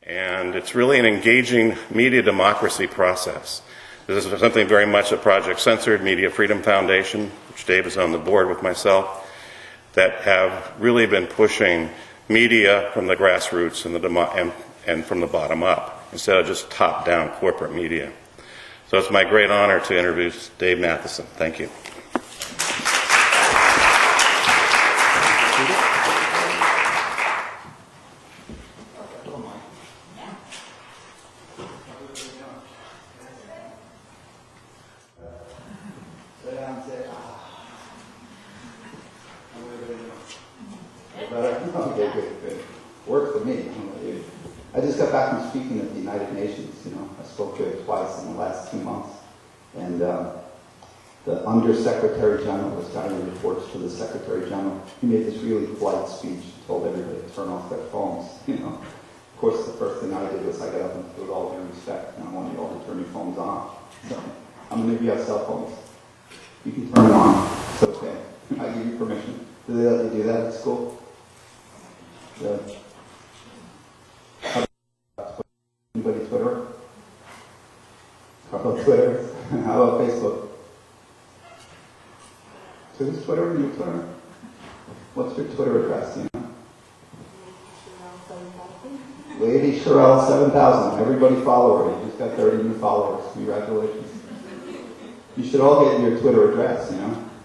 And it's really an engaging media democracy process. This is something very much at Project Censored, Media Freedom Foundation, which Dave is on the board with myself, that have really been pushing media from the grassroots and from the bottom up, instead of just top-down corporate media. So it's my great honor to introduce Dave Mathison. Thank you. Worked for me. I just got back from speaking at the United Nations. I spoke there twice in the last 2 months. And the Undersecretary General, this guy who reports to the Secretary General, he made this really polite speech. He told everybody to turn off their phones. Of course, the first thing I did was I got up and with all due respect, I want you all to turn your phones on. So I'm going to give you have cell phones. You can turn them on. It's okay. I give you permission. Do they let you do that at school? Good. Anybody Twitter? How about Twitter? How about Facebook? So who's Twitter? You Twitter? What's your Twitter address? Lady Sherelle 7000. Everybody follow her. You just got 30 new followers. Congratulations. You should all get your Twitter address,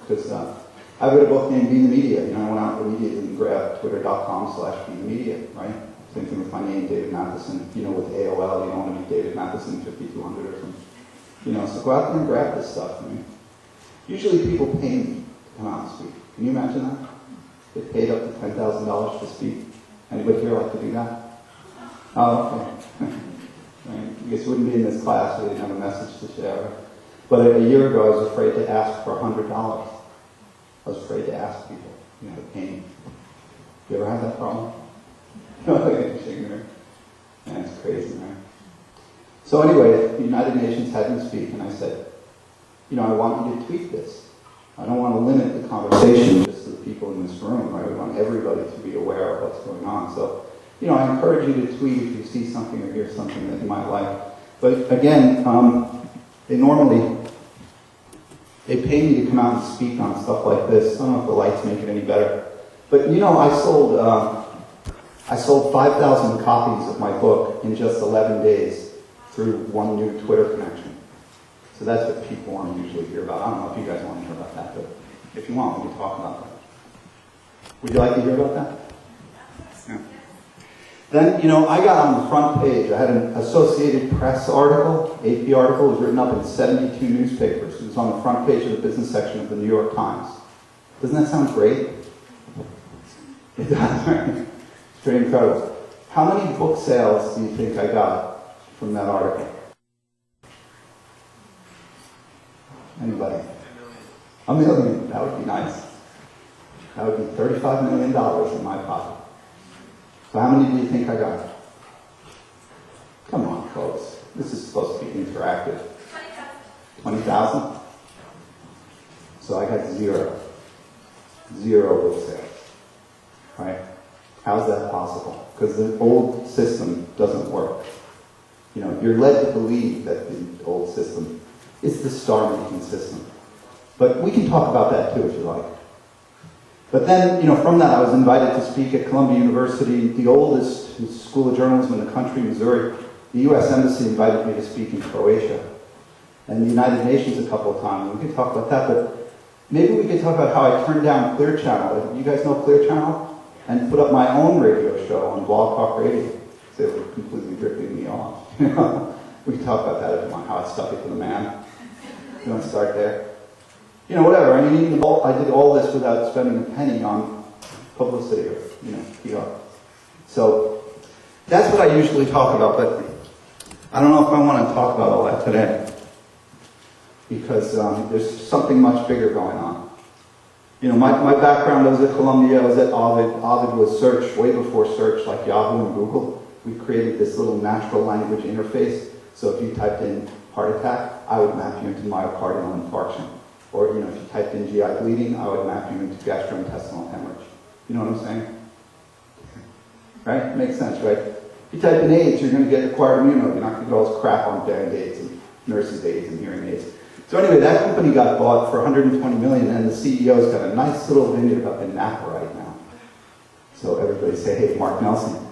because I've got a book named Be the Media. I went out immediately and grabbed twitter.com/bethemedia, right? Same thing with my name, David Mathison. With AOL, you don't want to be David Mathison 5200 or something. So go out there and grab this stuff. Usually people pay me to come out and speak. Can you imagine that? They paid up to $10,000 to speak. Anybody here like to do that? Oh, okay. Right. You guys wouldn't be in this class if they didn't have a message to share. But a year ago, I was afraid to ask for $100. I was afraid to ask people, to pay me. You ever have that problem? Yeah, it's crazy, right? So anyway, the United Nations had me speak, and I said, I want you to tweet this. I don't want to limit the conversation just to the people in this room, right? I want everybody to be aware of what's going on. So, I encourage you to tweet if you see something or hear something that you might like. But again, they pay me to come out and speak on stuff like this. I don't know if the lights make it any better. But I sold 5,000 copies of my book in just 11 days through one new Twitter connection. So that's what people want to usually hear about. I don't know if you guys want to hear about that, but if you want, we can talk about that. Would you like to hear about that? Yeah. Then, I got on the front page. I had an Associated Press article, AP article. It was written up in 72 newspapers. It was on the front page of the business section of the New York Times. Doesn't that sound great? It does, right? It's pretty incredible. How many book sales do you think I got from that article? Anybody? A million. That would be nice. That would be $35 million in my pocket. So how many do you think I got? Come on, folks. This is supposed to be interactive. 20,000? So I got 0. 0 book sales. Right? How's that possible? Because the old system doesn't work. You're led to believe that the old system is the star-making system. But we can talk about that too, if you like. But then, from that I was invited to speak at Columbia University, the oldest school of journalism in the country, Missouri. The U.S. Embassy invited me to speak in Croatia. And the United Nations a couple of times. We could talk about that, but maybe we could talk about how I turned down Clear Channel. You guys know Clear Channel? And put up my own radio show on Blog Talk Radio. So they were completely ripping me off. We can talk about that if you want, how I stuck it to the man. You want to start there? Whatever. I did all this without spending a penny on publicity or, PR. So that's what I usually talk about, but I don't know if I want to talk about all that today. Because there's something much bigger going on. My background, I was at Columbia, I was at Ovid. Ovid was search, way before search, like Yahoo and Google. We created this little natural language interface. So if you typed in heart attack, I would map you into myocardial infarction. Or, if you typed in GI bleeding, I would map you into gastrointestinal hemorrhage. You know what I'm saying? Right? Makes sense, right? If you type in AIDS, you're going to get acquired immunity. You're not going to get all this crap on band-aids and nurses' aids and hearing aids. So anyway, that company got bought for $120 million, and the CEO's got a nice little vineyard up in Napa right now. So everybody say, hey, Mark Nelson.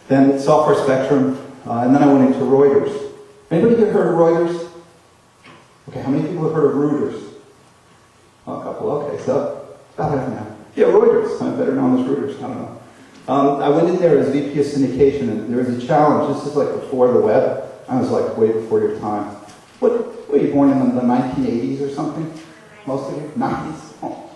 Then Software Spectrum, and then I went into Reuters. Anybody here heard of Reuters? Okay, how many people have heard of Reuters? Oh, a couple, okay, so about half an hour. Yeah, Reuters, I'm better known as Reuters, I don't know. I went in there as VP of syndication, and there was a challenge. This is like before the web. I was like way before your time. What were you born in the 1980s or something? Most of you? 90s? Oh,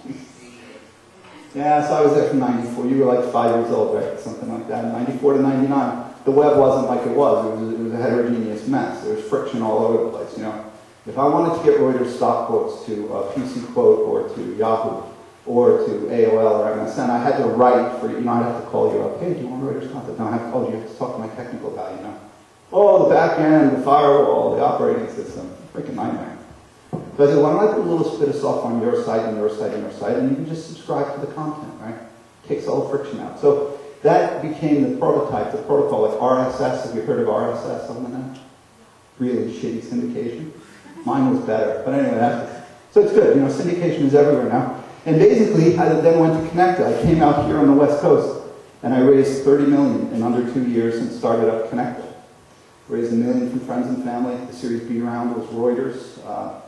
yeah, so I was there from 94. You were like 5 years old, right? Something like that. 94 to 99. The web wasn't like it was. It was a heterogeneous mess. There was friction all over the place, you know. If I wanted to get Reuters stock quotes to PC Quote or to Yahoo or to AOL or MSN, I had to write for, you know, I'd have to call you up. Hey, do you want Reuters content? No, I have to, oh, you have to talk to my technical guy, you know. Oh, the back end, the firewall, the operating system. Freaking nightmare. So I said, why don't I put a little bit of stuff on your site and your site and your site, and you can just subscribe to the content, right? Takes all the friction out. So that became the prototype, the protocol, like RSS. Have you heard of RSS on the net? Really shitty syndication. Mine was better. But anyway, so it's good. You know, syndication is everywhere now. And basically, I then went to Connecta. I came out here on the West Coast, and I raised $30 million in under 2 years and started up Connecta. Raised $1 million from friends and family. The Series B round was Reuters.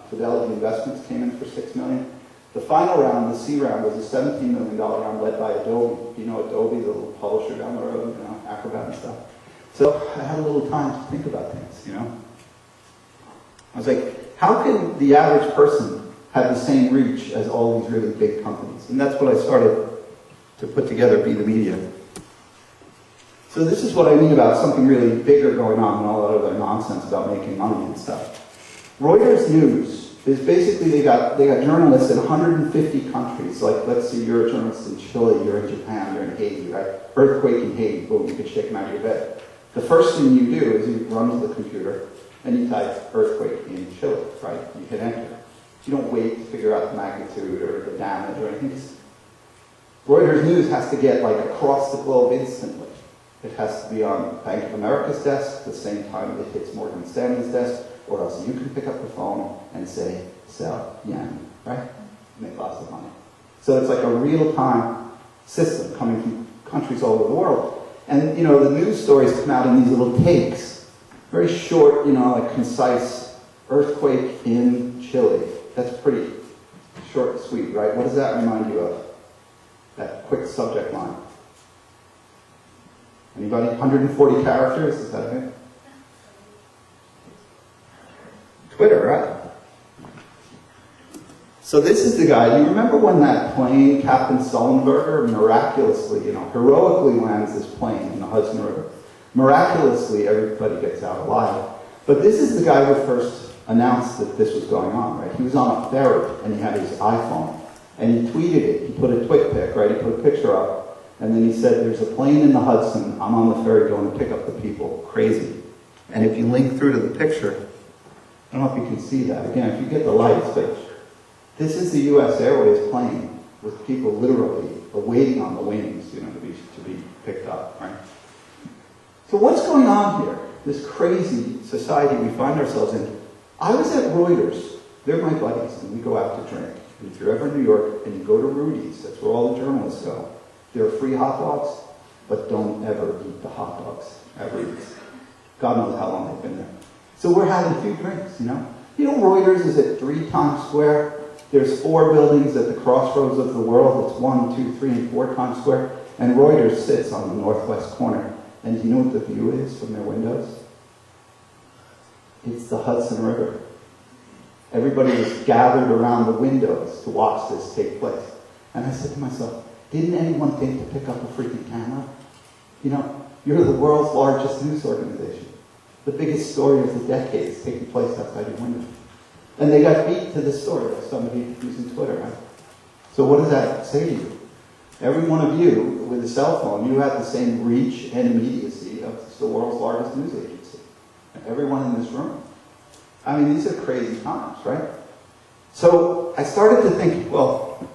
Fidelity Investments came in for $6 million. The final round, the C round, was a $17 million round led by Adobe. You know Adobe, the little publisher down the road, you know, Acrobat and stuff. So I had a little time to think about things, you know. I was like, how can the average person have the same reach as all these really big companies? And that's what I started to put together, Be the Media. So this is what I mean about something really bigger going on than all that other nonsense about making money and stuff. Reuters News is basically, they got journalists in 150 countries. Like, let's say you're a journalist in Chile, you're in Japan, you're in Haiti, right? Earthquake in Haiti, boom, you can shake them out of your bed. The first thing you do is you run to the computer and you type earthquake in Chile, right? You hit enter. You don't wait to figure out the magnitude or the damage or anything. Reuters News has to get like across the globe instantly. It has to be on Bank of America's desk at the same time it hits Morgan Stanley's desk, or else you can pick up the phone and say, sell yen, right? Make lots of money. So it's like a real-time system coming from countries all over the world. And, you know, the news stories come out in these little takes. Very short, you know, like concise, earthquake in Chile. That's pretty short and sweet, right? What does that remind you of? That quick subject line. Anybody? 140 characters, is that it? Twitter, right? So this is the guy. You remember when that plane, Captain Sullenberger, miraculously, you know, heroically lands this plane in the Hudson River. Miraculously, everybody gets out alive. But this is the guy who first announced that this was going on, right? He was on a ferry, and he had his iPhone. And he tweeted it. He put a twit pic, right? He put a picture up. And then he said, there's a plane in the Hudson. I'm on the ferry going to pick up the people. Crazy. And if you link through to the picture, I don't know if you can see that. Again, if you get the lights, but this is the U.S. Airways plane with people literally waiting on the wings, you know, to be picked up, right? So what's going on here? This crazy society we find ourselves in. I was at Reuters. They're my buddies, and we go out to drink. And if you're ever in New York and you go to Rudy's, that's where all the journalists go. There are free hot dogs, but don't ever eat the hot dogs. Ever eat. God knows how long they've been there. So we're having a few drinks, you know. You know, Reuters is at 3 Times Square. There's 4 buildings at the crossroads of the world. It's 1, 2, 3, and 4 Times Square. And Reuters sits on the northwest corner. And do you know what the view is from their windows? It's the Hudson River. Everybody was gathered around the windows to watch this take place. And I said to myself, didn't anyone think to pick up a freaking camera? You know, you're the world's largest news organization. The biggest story of the decade is taking place outside your window. And they got beat to this story by somebody using Twitter, right? So what does that say to you? Every one of you with a cell phone, you have the same reach and immediacy of the world's largest news agency. Everyone in this room. I mean, these are crazy times, right? So I started to think, well,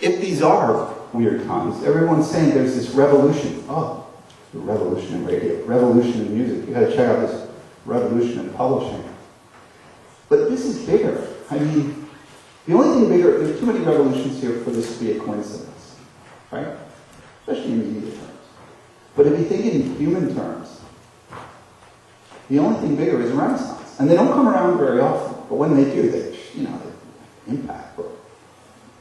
if these are weird times, everyone's saying there's this revolution. Oh, The revolution in radio, revolution in music. You got to check out this revolution in publishing. But this is bigger. I mean, the only thing bigger, there's too many revolutions here for this to be a coincidence, right? Especially in media terms. But if you think in human terms, the only thing bigger is a Renaissance. And they don't come around very often, but when they do, they impact for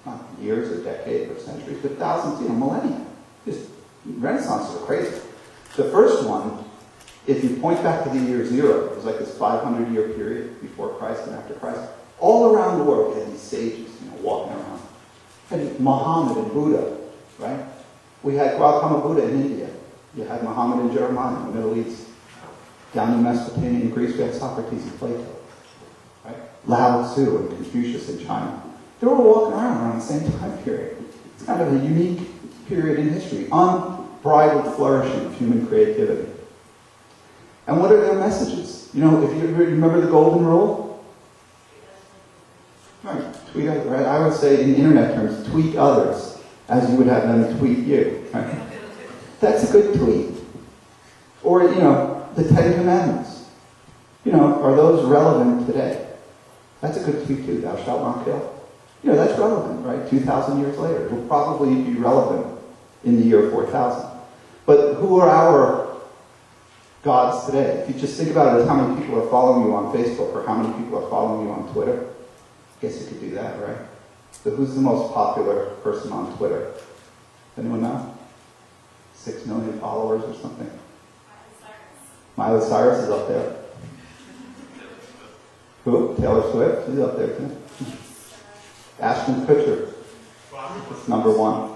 not years or decades or centuries, but thousands, millennia. Just Renaissances are crazy. The first one, if you point back to the year 0, it was like this 500-year period before Christ and after Christ. All around the world, you had these sages, walking around. You had Muhammad and Buddha, right? We had Gautama Buddha in India. You had Muhammad and Jeremiah in the Middle East. Down in Mesopotamia and Greece, we had Socrates and Plato, right? Lao Tzu and Confucius in China. They were all walking around the same time period. It's kind of a unique period in history. Unbridled flourishing of human creativity. And what are their messages? If you remember the golden rule? Right, tweet others, right? I would say in internet terms, tweet others as you would have them tweet you, right? That's a good tweet. Or, the Ten Commandments. Are those relevant today? That's a good tweet too, thou shalt not kill. That's relevant, right? 2,000 years later. It will probably be relevant in the year 4000. But who are our gods today? If you just think about it as how many people are following you on Facebook or how many people are following you on Twitter, I guess you could do that, right? So who's the most popular person on Twitter? Anyone know? 6 million followers or something? Miley Cyrus is up there. Who? Taylor Swift? She's up there too. Ashton Kutcher. It's number 1.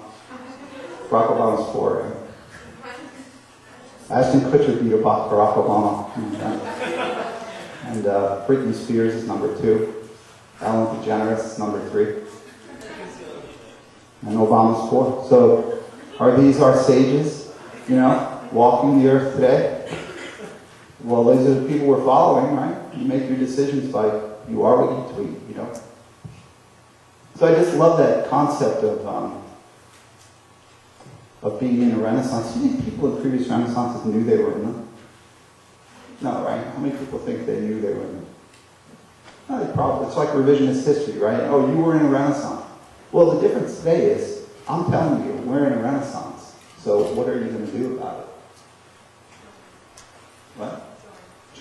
Barack Obama's 4, right? Ashton Kutcher beat Barack Obama. And Britney Spears is number 2. Ellen DeGeneres is number 3. And Obama's 4. So, are these our sages, walking the earth today? Well, these are the people we're following, right? You make your decisions by, you are what you tweet, So I just love that concept of being in a Renaissance. Do you think people in previous Renaissances knew they were in them? No, right? How many people think they knew they were in them? No, they probably, it's like revisionist history, right? Oh, you were in a Renaissance. Well, the difference today is, I'm telling you, we're in a Renaissance. So what are you going to do about it? What?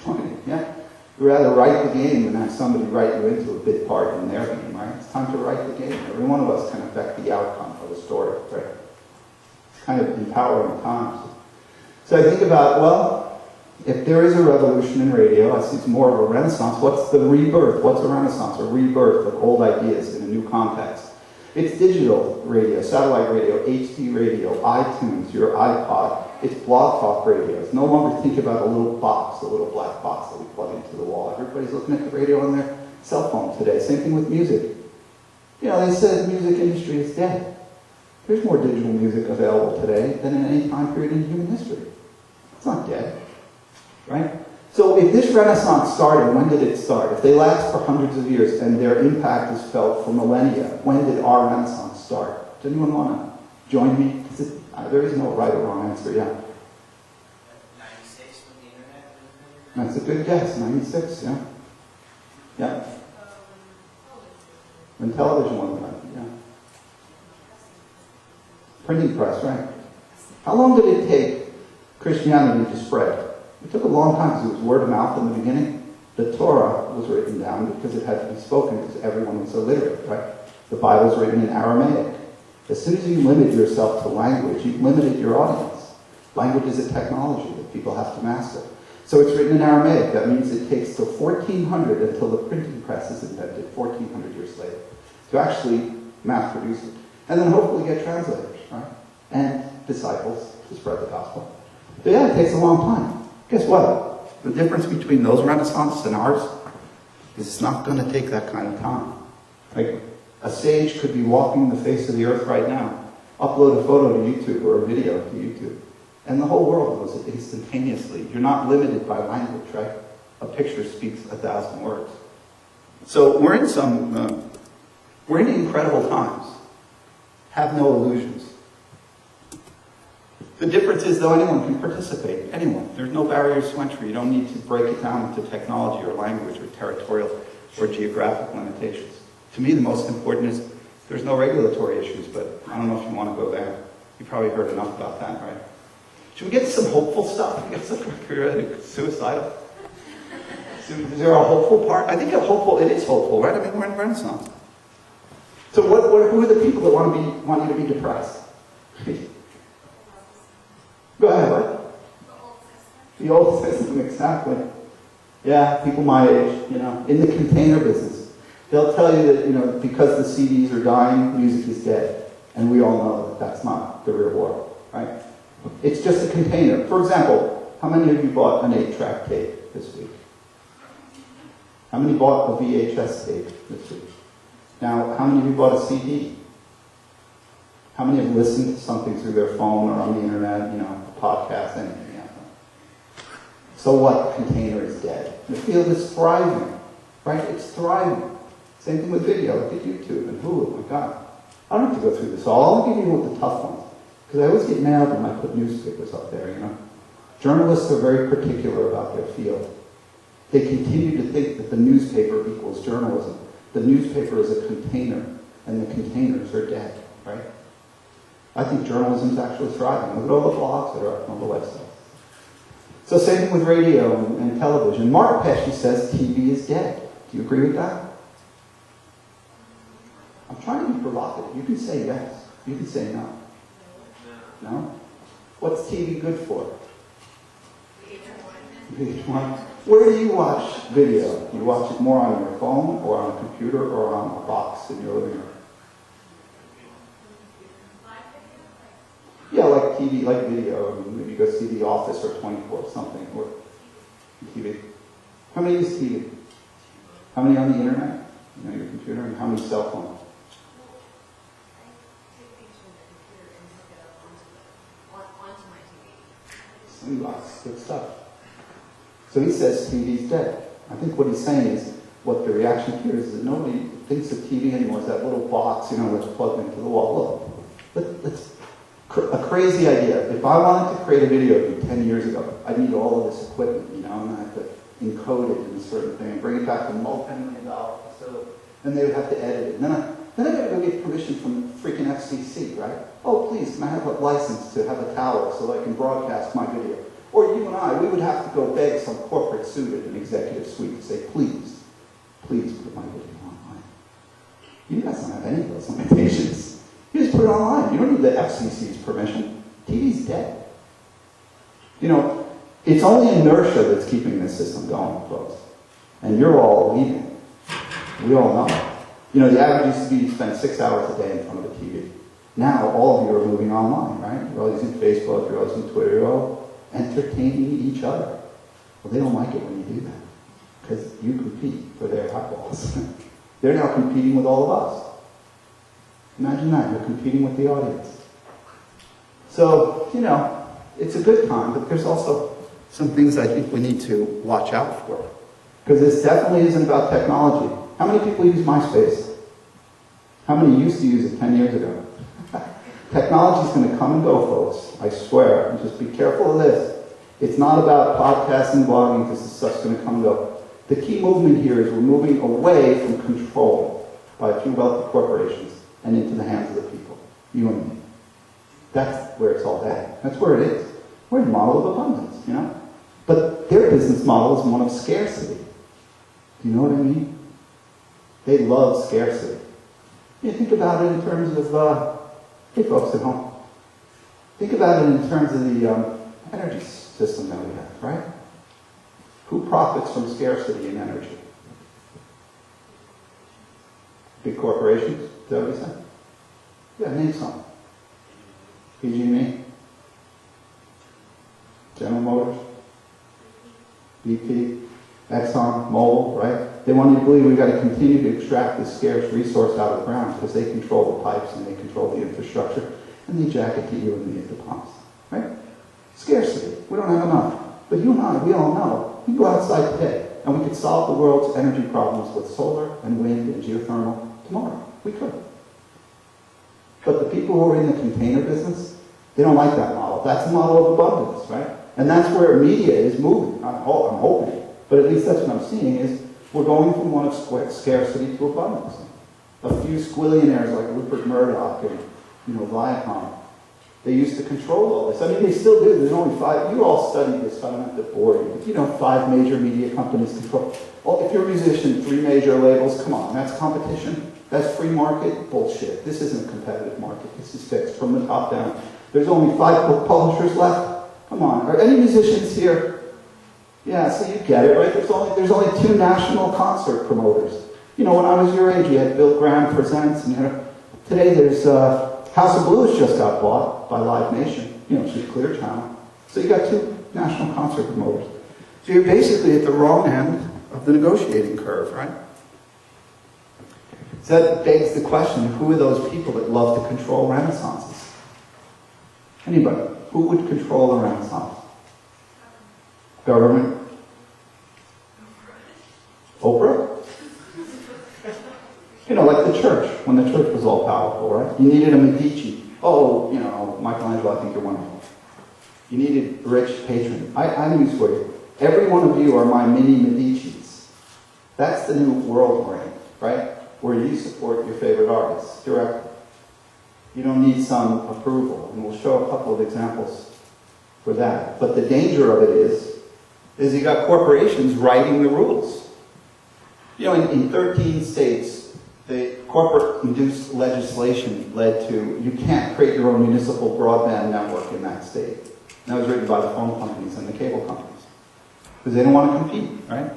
Join it, yeah. You'd rather write the game than have somebody write you into a big part in their game, right? It's time to write the game. Every one of us can affect the outcome of a story, right? It's kind of empowering times. So I think about, well, if there is a revolution in radio, I see it's more of a renaissance. What's the rebirth? What's a renaissance? A rebirth of old ideas in a new context. It's digital radio, satellite radio, HD radio, iTunes, your iPod. It's blog talk radio. It's no longer think about a little box, a little black box that we plug into the wall. Everybody's looking at the radio on their cell phone today. Same thing with music. They said the music industry is dead. There's more digital music available today than in any time period in human history. It's not dead, right? So if this renaissance started, when did it start? If they last for hundreds of years and their impact is felt for millennia, when did our renaissance start? Does anyone want to join me? There is no right or wrong answer, yeah. 96 when the internet was That's a good guess, 96, yeah. Yeah. When television was invented, yeah. Printing press, right. How long did it take Christianity to spread? It took a long time because it was word of mouth in the beginning. The Torah was written down because it had to be spoken because everyone was illiterate, right? The Bible was written in Aramaic. As soon as you limit yourself to language, you've limited your audience. Language is a technology that people have to master. So it's written in Aramaic. That means it takes till 1400 until the printing press is invented, 1400 years later, to actually mass produce it. And then hopefully get translators, right? And disciples to spread the gospel. But yeah, it takes a long time. Guess what? The difference between those renaissances and ours is it's not going to take that kind of time. Like, a sage could be walking the face of the earth right now, upload a photo to YouTube or a video to YouTube, and the whole world knows it instantaneously. You're not limited by language, right? A picture speaks 1,000 words. So we're in incredible times. Have no illusions. The difference is, though, anyone can participate. Anyone. There's no barriers to entry. You don't need to break it down into technology or language or territorial or geographic limitations. To me, the most important is there's no regulatory issues, but I don't know if you want to go there. You probably heard enough about that, right? Should we get some hopeful stuff? Get some suicidal? Is there a hopeful part? I think it is hopeful, right? I mean, we're in Renaissance. So who are the people that want you to be depressed? Go ahead, what? The old system, exactly. Yeah, people my age, in the container business. They'll tell you that, because the CDs are dying, music is dead. And we all know that that's not the real world, right? It's just a container. For example, how many of you bought an 8-track tape this week? How many bought a VHS tape this week? Now, how many of you bought a CD? How many have listened to something through their phone or on the internet, a podcast, anything? So what? Container is dead. The field is thriving, right? It's thriving. Same thing with video. Look at YouTube and Hulu. My God. I don't have to go through this all. I'll give you the tough ones. Because I always get mad when I put newspapers up there, Journalists are very particular about their field. They continue to think that the newspaper equals journalism. The newspaper is a container, and the containers are dead, right? I think journalism is actually thriving. Look at all the blogs that are up on the website. So same thing with radio and television. Mark Pesce says TV is dead. Do you agree with that? I'm trying to be provocative. You can say yes. You can say no. No? What's TV good for? VH1. Where do you watch video? Do you watch it more on your phone or on a computer or on a box in your living room? Yeah, like TV, like video. Maybe you go see The Office or 24 or something. Or TV. How many use TV? How many on the internet? Your computer? And how many cell phones? Lots of good stuff. So he says TV's dead. I think what he's saying is, what the reaction here is that nobody thinks of TV anymore as that little box, that's plugged into the wall. Look, that's a crazy idea. If I wanted to create a video of you 10 years ago, I'd need all of this equipment, and I have to encode it in a certain thing, and bring it back to a multi-million-dollar facility, and they would have to edit it. And then I got to go get permission from freaking FCC, right? Oh, please, can I have a license to have a tower so that I can broadcast my video? Or you and I, we would have to go beg some corporate suit at an executive suite and say, please put my video online. You guys don't have any of those limitations. You just put it online. You don't need the FCC's permission. TV's dead. It's only inertia that's keeping this system going, folks. And you're all leaving. We all know. The average used to be you spend 6 hours a day in front of a TV. Now, all of you are moving online, right? You're all using Facebook, you're all using Twitter, you're all entertaining each other. Well, they don't like it when you do that, because you compete for their eyeballs. They're now competing with all of us. Imagine that, you're competing with the audience. So, it's a good time, but there's also some things I think we need to watch out for. Because this definitely isn't about technology. How many people use MySpace? How many used to use it 10 years ago? Technology is going to come and go, folks. I swear. And just be careful of this. It's not about podcasting and blogging. This stuff's going to come and go. The key movement here is we're moving away from control by a few wealthy corporations and into the hands of the people. You and me. That's where it's all at. That's where it is. We're a model of abundance, But their business model is one of scarcity. Do you know what I mean? They love scarcity. You think about it in terms of, hey folks at home, think about it in terms of the energy system that we have, right? Who profits from scarcity in energy? Big corporations, is that what you said? Yeah, name some. PG&E, General Motors, BP, Exxon, Mobil, right? They want you to believe we've got to continue to extract this scarce resource out of the ground because they control the pipes and they control the infrastructure and they jack it to you and me at the pumps, right? Scarcity. We don't have enough. But you and I, we all know, we can go outside today and we could solve the world's energy problems with solar and wind and geothermal tomorrow. We could. But the people who are in the container business, They don't like that model. That's a model of abundance, right? And that's where media is moving. I'm hoping, but at least that's what I'm seeing is we're going from one of scarcity to abundance. A few squillionaires like Rupert Murdoch and Viacom, they used to control all this. I mean, they still do. There's only 5. You all studied this, so I don't have to bore you. But 5 major media companies control. Well, if you're a musician, 3 major labels, come on, that's competition. That's free market bullshit. This isn't a competitive market. This is fixed from the top down. There's only 5 book publishers left. Come on, are any musicians here? Yeah, so you get it, right? There's only 2 national concert promoters. When I was your age, you had Bill Graham Presents, and today there's House of Blues just got bought by Live Nation, which is Clear Channel. So you got 2 national concert promoters. So you're basically at the wrong end of the negotiating curve, right? So that begs the question, who are those people that love to control renaissances? Anybody? Who would control a renaissance? Government? Oprah? Like the church, when the church was all powerful, right? You needed a Medici. Oh, Michelangelo, I think you're wonderful. You needed a rich patron. I have news for you. Every one of you are my mini Medicis. That's the new world we're in, right? Where you support your favorite artists directly. You don't need some approval, and we'll show a couple of examples for that. But the danger of it is you got corporations writing the rules. In 13 states, the corporate-induced legislation led to you can't create your own municipal broadband network in that state. And that was written by the phone companies and the cable companies. Because they don't want to compete, right?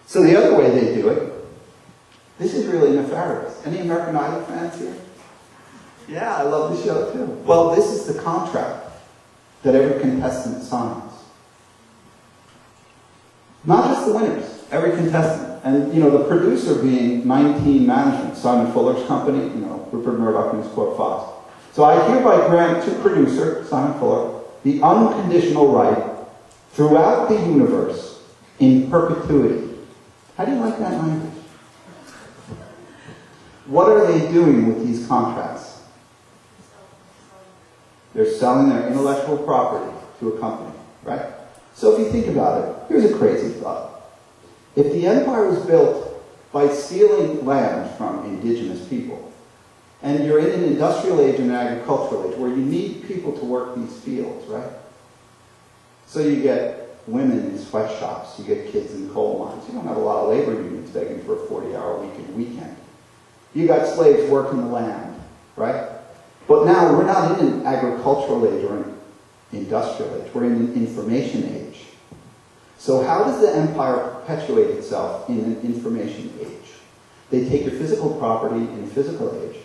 So the other way they do it, this is really nefarious. Any American Idol fans here? Yeah, I love the show too. Well, this is the contract that every contestant signs. Not just the winners, every contestant. And, the producer being 19 Management, Simon Fuller's company, Rupert Murdoch, News Corp, Fox. So I hereby grant to producer, Simon Fuller, the unconditional right throughout the universe in perpetuity. How do you like that language? What are they doing with these contracts? They're selling their intellectual property to a company, right? So if you think about it, here's a crazy thought. If the empire was built by stealing land from indigenous people, and you're in an industrial age and an agricultural age where you need people to work these fields, right? So you get women in sweatshops, you get kids in coal mines. You don't have a lot of labor unions begging for a 40-hour weekend. You got slaves working the land, right? But now we're not in an agricultural age or an industrial age. We're in an information age. So how does the empire perpetuate itself in an information age? They take your physical property in the physical age.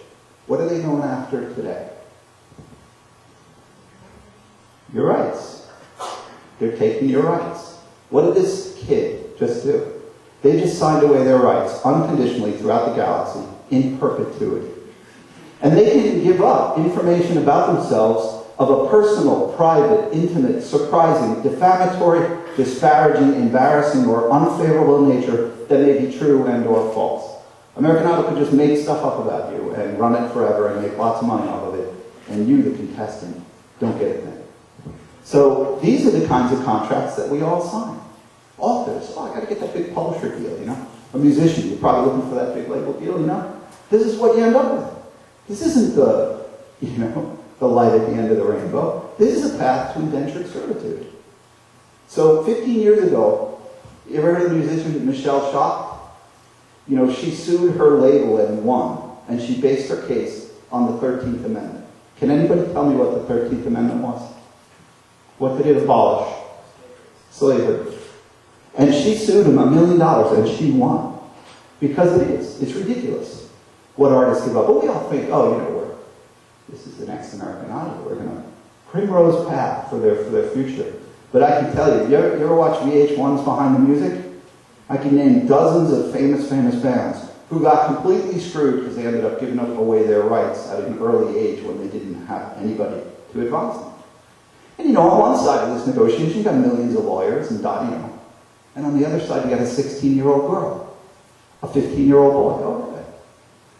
What are they going after today? Your rights. They're taking your rights. What did this kid just do? They just signed away their rights unconditionally throughout the galaxy in perpetuity. And they can give up information about themselves of a personal, private, intimate, surprising, defamatory, disparaging, embarrassing, or unfavorable nature that may be true and or false. American Idol could just make stuff up about you and run it forever and make lots of money off of it, and you, the contestant, don't get it then. So these are the kinds of contracts that we all sign. Authors, I got to get that big publisher deal, A musician, you're probably looking for that big label deal, This is what you end up with. This isn't the, the light at the end of the rainbow. This is a path to indentured servitude. So 15 years ago, you ever heard of the musician Michelle Schock? She sued her label and won, and she based her case on the 13th Amendment. Can anybody tell me what the 13th Amendment was? What did it abolish? Slavery. And she sued him $1 million, and she won. Because it is. It's ridiculous what artists give up. But we all think, this is the next American Idol. We're going to primrose path for their future. But I can tell you, you ever watch VH1's Behind the Music? I can name dozens of famous bands who got completely screwed because they ended up giving away their rights at an early age when they didn't have anybody to advise them. And on one side of this negotiation, you got millions of lawyers and and on the other side, you got a 16-year-old girl, a 15-year-old boy.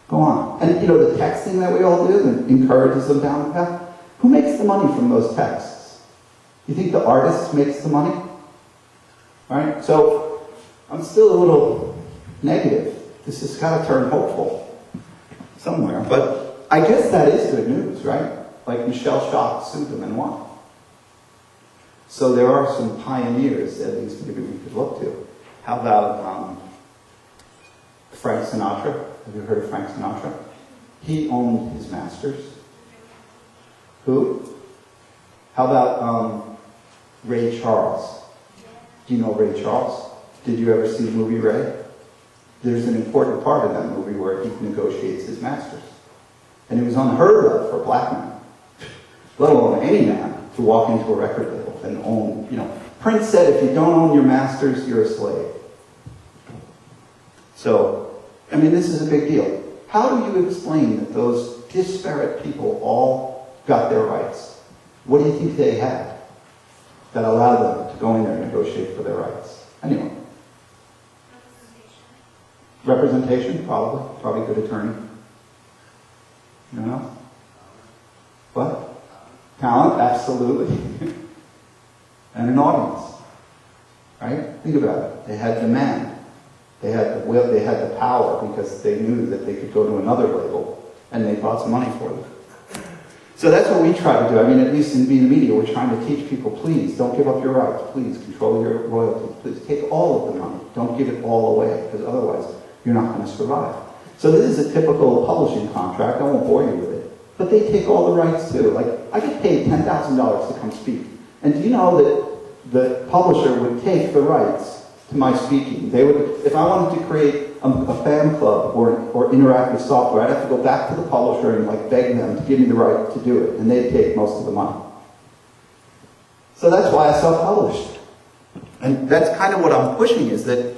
Go on. And you know, the texting that we all do that encourages them down the path, who makes the money from those texts? You think the artist makes the money? Right? So, I'm still a little negative. This has got to turn hopeful somewhere. But I guess that is good news, right? Like Michelle Schock sued them and won. So there are some pioneers, at least maybe we could look to. How about Frank Sinatra? Have you heard of Frank Sinatra? He owned his masters. Who? How about Ray Charles? Do you know Ray Charles? Did you ever see the movie Ray? There's an important part of that movie where he negotiates his masters. And it was unheard of for a black man, let alone any man, to walk into a record label and own, you know. Prince said, if you don't own your masters, you're a slave. So, I mean, this is a big deal. How do you explain that those disparate people all got their rights? What do you think they had that allowed them to go in there and negotiate for their rights? Anyway. Representation, probably good attorney. You know? What? Talent, absolutely. And an audience. Right? Think about it. They had demand. They had the will, they had the power because they knew that they could go to another label and they bought some money for them. So that's what we try to do. I mean, at least in being media, we're trying to teach people, please, don't give up your rights. Please, control your royalties. Please, take all of the money. Don't give it all away, because otherwise you're not going to survive. So this is a typical publishing contract. I won't bore you with it. But they take all the rights too. Like, I get paid $10,000 to come speak. And do you know that the publisher would take the rights to my speaking? They would, if I wanted to create a fan club or interactive software, I'd have to go back to the publisher and like beg them to give me the right to do it. And they'd take most of the money. So that's why I self-published. And that's kind of what I'm pushing, is that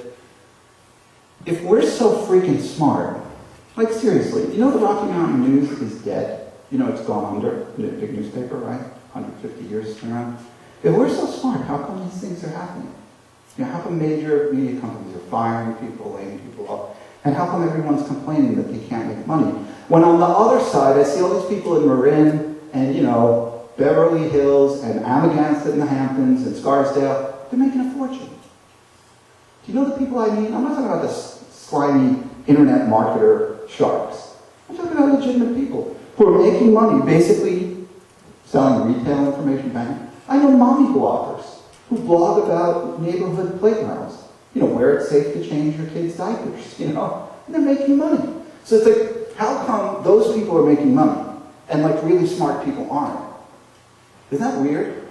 if we're so freaking smart, like seriously, you know the Rocky Mountain News is dead? You know it's gone under, the big newspaper, right? 150 years it's been around. If we're so smart, how come these things are happening? You know, how come major media companies are firing people, laying people off? And how come everyone's complaining that they can't make money? When on the other side, I see all these people in Marin and, you know, Beverly Hills and Amagansett in the Hamptons and Scarsdale, they're making a fortune. Do you know the people I mean? I'm not talking about the slimy internet marketer sharks. I'm talking about legitimate people who are making money, basically selling retail information banking. I know mommy bloggers who blog about neighborhood playgrounds. You know, where it's safe to change your kids' diapers, you know? And they're making money. So it's like, how come those people are making money and like really smart people aren't? Isn't that weird?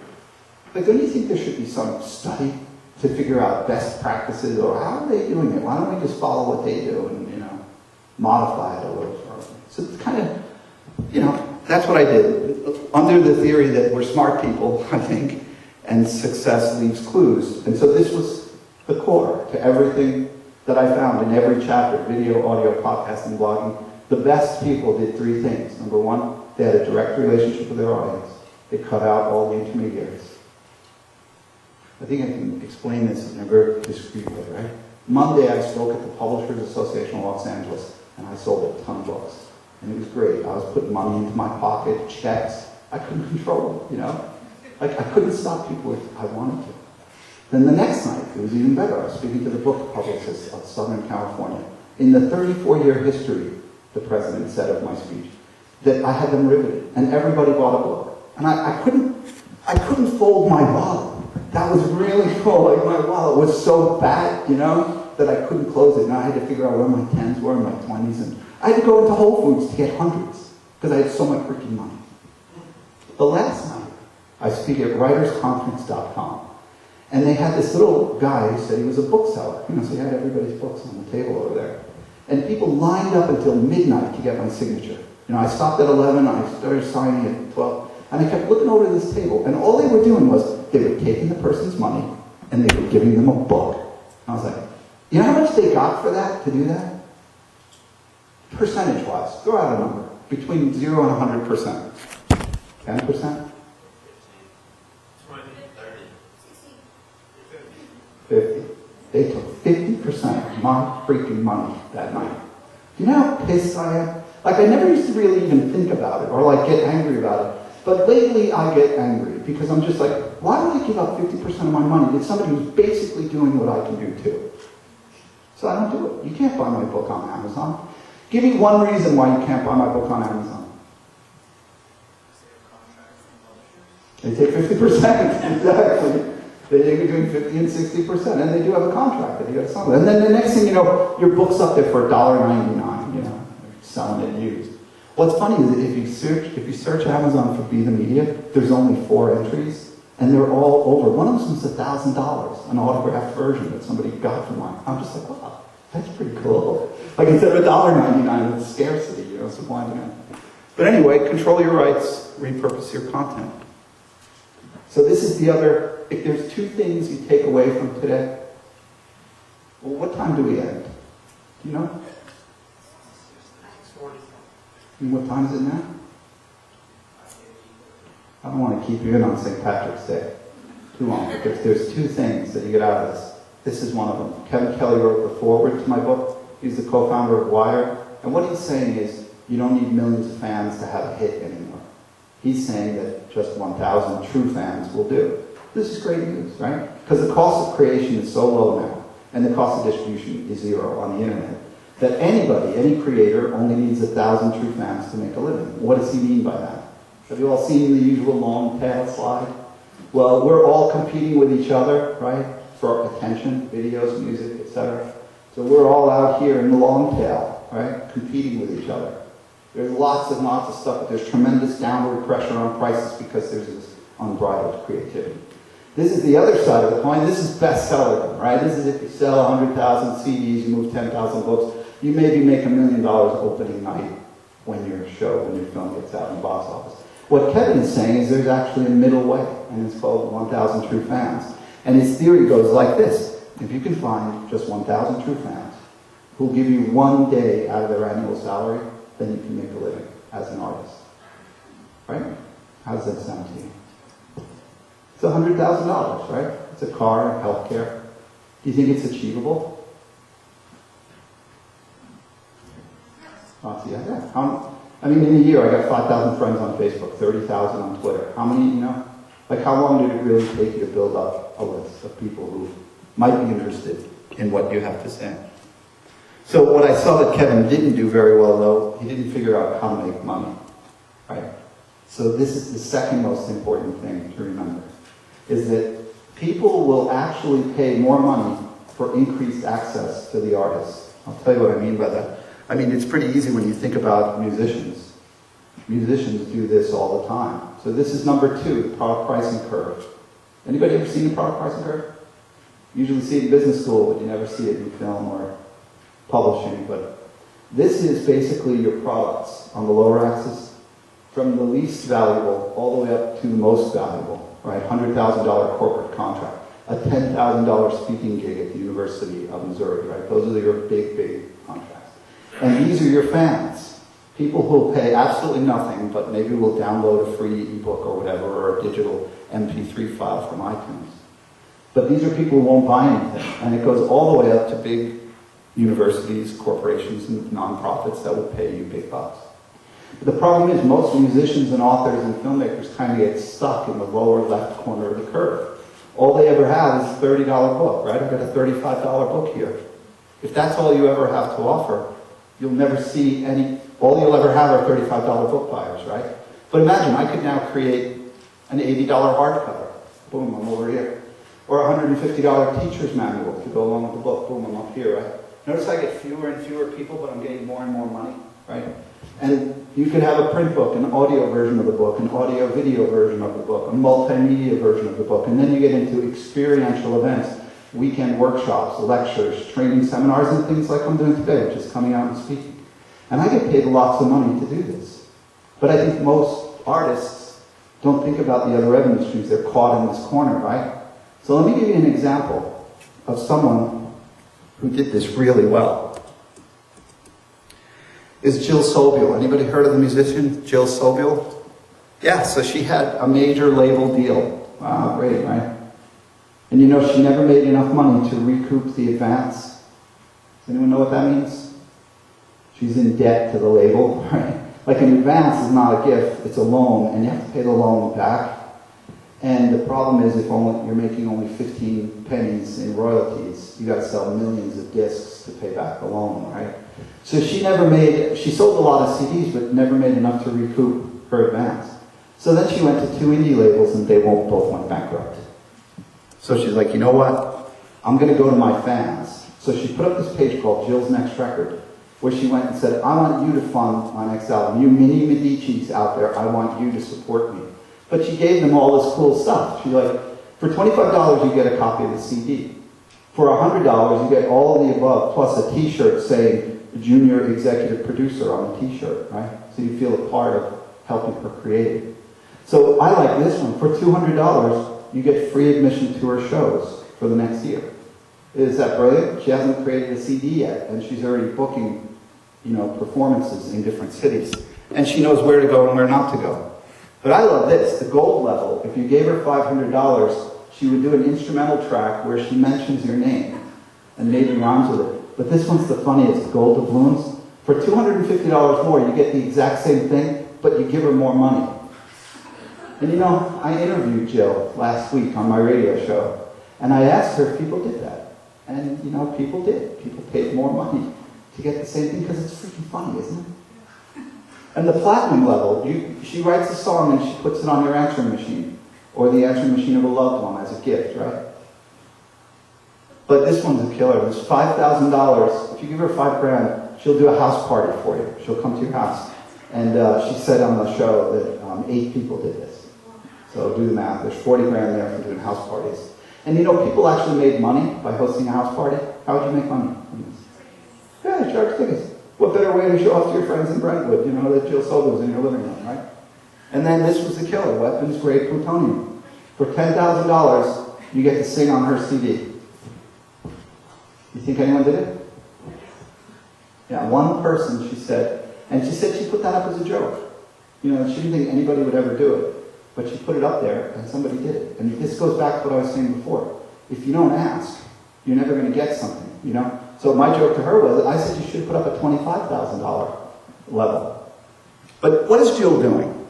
Like, don't you think there should be some study to figure out best practices, or how are they doing it? Why don't we just follow what they do and, you know, modify it a little further? So it's kind of, you know, that's what I did. Under the theory that we're smart people, I think, and success leaves clues. And so this was the core to everything that I found in every chapter: video, audio, podcasting, blogging. The best people did three things. Number one, they had a direct relationship with their audience. They cut out all the intermediaries. I think I can explain this in a very discreet way, right? Monday I spoke at the Publishers Association of Los Angeles, and I sold a ton of books. And it was great. I was putting money into my pocket, checks. I couldn't control them, you know? Like, I couldn't stop people if I wanted to. Then the next night, it was even better. I was speaking to the book publicists of Southern California. In the 34-year history, the president said of my speech, that I had them riveted, and everybody bought a book. And I couldn't fold my wallet. That was really cool. Like, my wallet was so fat, you know, that I couldn't close it. And I had to figure out where my 10s were and my 20s. And I had to go into Whole Foods to get hundreds, because I had so much freaking money. The last night, I speak at writersconference.com. And they had this little guy who said he was a bookseller. You know, so he had everybody's books on the table over there. And people lined up until midnight to get my signature. You know, I stopped at 11, I started signing at 12, and I kept looking over this table, and all they were doing was, they were taking the person's money, and they were giving them a book. And I was like, you know how much they got for that, to do that? Percentage-wise, throw out a number, between 0 and 100%. 10%? 50. They took 50% of my freaking money that night. You know how pissed I am? Like, I never used to really even think about it or like get angry about it. But lately I get angry because I'm just like, why would I give up 50% of my money to somebody who's basically doing what I can do too? So I don't do it. You can't buy my book on Amazon. Give me one reason why you can't buy my book on Amazon. They take 50%, exactly. They're between 50 and 60%, and they do have a contract that you got to sign. And then the next thing you know, your book's up there for $1.99, you know, selling it used. What's funny is that if you search Amazon for Be the Media, there's only 4 entries, and they're all over. One of them was $1,000, an autographed version that somebody got from mine. I'm just like, wow, that's pretty cool. Like instead of $1.99, it's scarcity, you know, supply and demand. But anyway, control your rights, repurpose your content. So this is the other, if there's 2 things you take away from today, well, what time do we end? Do you know? And what time is it now? I don't want to keep you in on St. Patrick's Day too long. If there's 2 things that you get out of this, this is one of them. Kevin Kelly wrote the foreword to my book. He's the co-founder of Wired. And what he's saying is, you don't need millions of fans to have a hit anymore. He's saying that just 1,000 true fans will do. This is great news, right? Because the cost of creation is so low now, and the cost of distribution is 0 on the internet, that anybody, any creator, only needs 1,000 true fans to make a living. What does he mean by that? Have you all seen the usual long tail slide? Well, we're all competing with each other, right? For attention, videos, music, etc. So we're all out here in the long tail, right? Competing with each other. There's lots and lots of stuff, but there's tremendous downward pressure on prices because there's this unbridled creativity. This is the other side of the coin. This is bestseller, right? This is if you sell 100,000 CDs, you move 10,000 books, you maybe make $1 million opening night when your film gets out in the box office. What Kevin is saying is there's actually a middle way, and it's called 1,000 True Fans. And his theory goes like this. If you can find just 1,000 true fans who'll give you 1 day out of their annual salary, then you can make a living as an artist. Right? How does that sound to you? It's $100,000, right? It's a car, healthcare. Do you think it's achievable? Yeah. I mean, in a year, I got 5,000 friends on Facebook, 30,000 on Twitter. How many, you know? Like, how long did it really take you to build up a list of people who might be interested in what you have to say? So what I saw that Kevin didn't do very well, though, he didn't figure out how to make money, right? So this is the second most important thing to remember, is that people will actually pay more money for increased access to the artist. I'll tell you what I mean by that. I mean, it's pretty easy when you think about musicians. Musicians do this all the time. So this is number 2, the product pricing curve. Anybody ever seen the product pricing curve? Usually see it in business school, but you never see it in film or publishing. But this is basically your products on the lower axis, from the least valuable all the way up to the most valuable, right? $100,000 corporate contract, a $10,000 speaking gig at the University of Missouri, right? Those are your big, big contracts. And these are your fans. People who will pay absolutely nothing, but maybe will download a free ebook or whatever, or a digital MP3 file from iTunes. But these are people who won't buy anything. And it goes all the way up to big universities, corporations, and nonprofits that will pay you big bucks. But the problem is most musicians and authors and filmmakers kind of get stuck in the lower left corner of the curve. All they ever have is a $30 book, right? I've got a $35 book here. If that's all you ever have to offer, you'll never see any, all you'll ever have are $35 book buyers, right? But imagine, I could now create an $80 hardcover. Boom, I'm over here. Or a $150 teacher's manual to go along with the book. Boom, I'm up here, right? Notice I get fewer and fewer people, but I'm getting more and more money, right? And you could have a print book, an audio version of the book, an audio-video version of the book, a multimedia version of the book, and then you get into experiential events, weekend workshops, lectures, training seminars, and things like I'm doing today, which is coming out and speaking. And I get paid lots of money to do this. But I think most artists don't think about the other revenue streams. They're caught in this corner, right? So let me give you an example of someone who did this really well. Is Jill Sobule. Anybody heard of the musician Jill Sobule? Yeah, so she had a major label deal. Wow, great, right? And you know she never made enough money to recoup the advance. Does anyone know what that means? She's in debt to the label, right? Like an advance is not a gift, it's a loan, and you have to pay the loan back. And the problem is if you're making only 15 pennies in royalties, you got to sell millions of discs to pay back the loan, right? So she sold a lot of CDs, but never made enough to recoup her advance. So then she went to 2 indie labels, and they both went bankrupt. So she's like, you know what? I'm going to go to my fans. So she put up this page called Jill's Next Record, where she went and said, I want you to fund my next album. You mini Medicis out there, I want you to support me. But she gave them all this cool stuff. She's like, for $25 you get a copy of the CD. For $100 you get all of the above, plus a t-shirt saying junior executive producer on the t-shirt, right? So you feel a part of helping her create it. So I like this one. For $200 you get free admission to her shows for the next year. Is that brilliant? She hasn't created a CD yet, and she's already booking, performances in different cities. And she knows where to go and where not to go. But I love this, the gold level. If you gave her $500, she would do an instrumental track where she mentions your name and maybe rhymes with it. But this one's the funniest, gold doubloons. For $250 more, you get the exact same thing, but you give her more money. And I interviewed Jill last week on my radio show, and I asked her if people did that. And, people did. People paid more money to get the same thing because it's freaking funny, isn't it? And the platinum level, she writes a song and she puts it on your answering machine, or the answering machine of a loved one as a gift, right? But this one's a killer. It's $5,000. If you give her $5,000, she'll do a house party for you. She'll come to your house. And she said on the show that 8 people did this. So do the math. There's $40,000 there for doing house parties. And people actually made money by hosting a house party. How would you make money from this? Yeah, charge tickets. What better way to show off to your friends in Brentwood, that Jill Sobel was in your living room, right? And then this was the killer, weapons-grade plutonium. For $10,000, you get to sing on her CD. You think anyone did it? Yeah, one person, she said. And she said she put that up as a joke. She didn't think anybody would ever do it. But she put it up there, and somebody did it. And this goes back to what I was saying before. If you don't ask, you're never going to get something, So my joke to her was, I said you should put up a $25,000 level. But what is Jill doing?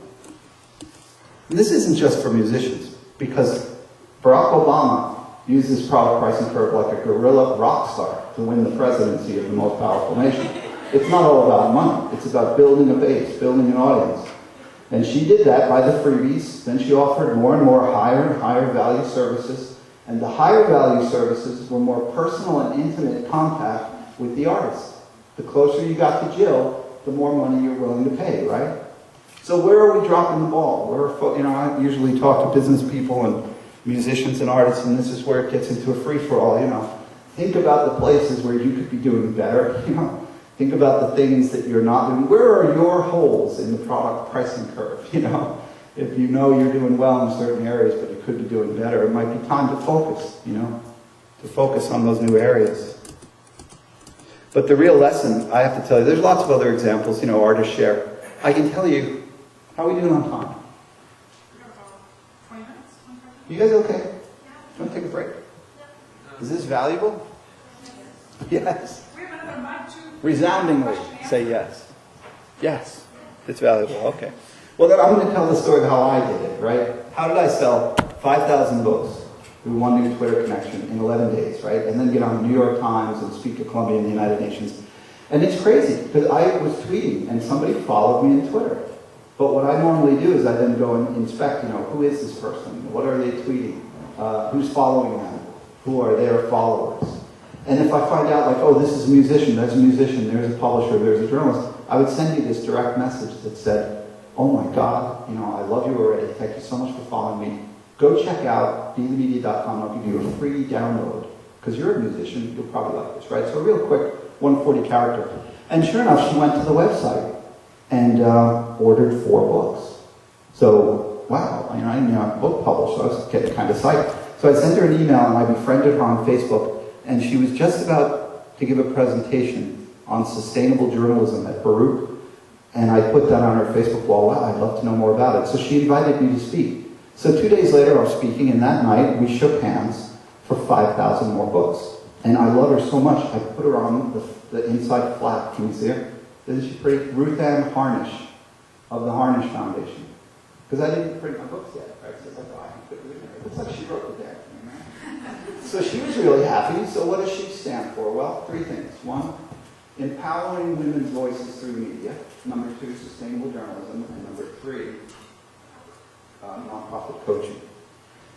And this isn't just for musicians, because Barack Obama used this product pricing curve like a guerrilla rock star to win the presidency of the most powerful nation. It's not all about money. It's about building a base, building an audience. And she did that by the freebies. Then she offered more and more higher and higher value services. And the higher value services were more personal and intimate contact with the artist. The closer you got to Jill, the more money you're willing to pay, right? So where are we dropping the ball? I usually talk to business people and musicians and artists, and this is where it gets into a free-for-all, Think about the places where you could be doing better, Think about the things that you're not doing. Where are your holes in the product pricing curve, If you're doing well in certain areas, but you could be doing better, it might be time to focus, to focus on those new areas. But the real lesson, I have to tell you, there's lots of other examples, artists share. I can tell you, how are we doing on time? 20 minutes? You guys okay? Do you want to take a break? Is this valuable? Yes. Resoundingly say yes. Yes. It's valuable. Okay. Well, then I'm going to tell the story of how I did it, right? How did I sell 5,000 books through one new Twitter connection in 11 days, right? And then get on the New York Times and speak to Columbia and the United Nations. And it's crazy, because I was tweeting and somebody followed me on Twitter. But what I normally do is I then go and inspect, who is this person? What are they tweeting? Who's following them? Who are their followers? And if I find out, this is a musician, there's a publisher, there's a journalist, I would send you this direct message that said, oh my God, I love you already, thank you so much for following me. Go check out bethemedia.com, I'll give you a free download. Because you're a musician, you'll probably like this, right? So real quick, 140 character. And sure enough, she went to the website and ordered 4 books. So, wow, I didn't have a book published, so I was getting kind of psyched. So I sent her an email and I befriended her on Facebook. And she was just about to give a presentation on sustainable journalism at Baruch. And I put that on her Facebook wall. Wow, I'd love to know more about it. So she invited me to speak. So 2 days later, I was speaking, and that night we shook hands for 5,000 more books. And I love her so much, I put her on the inside flap. Can you see her? Isn't she pretty? Ruth Ann Harnish of the Harnish Foundation. Because I didn't print my books yet, right? So it's like, oh, I can put it in there. It looks like she wrote it there. So she was really happy. So what does she stand for? Well, three things. One, empowering women's voices through media. Number two, sustainable journalism. And number three, nonprofit coaching.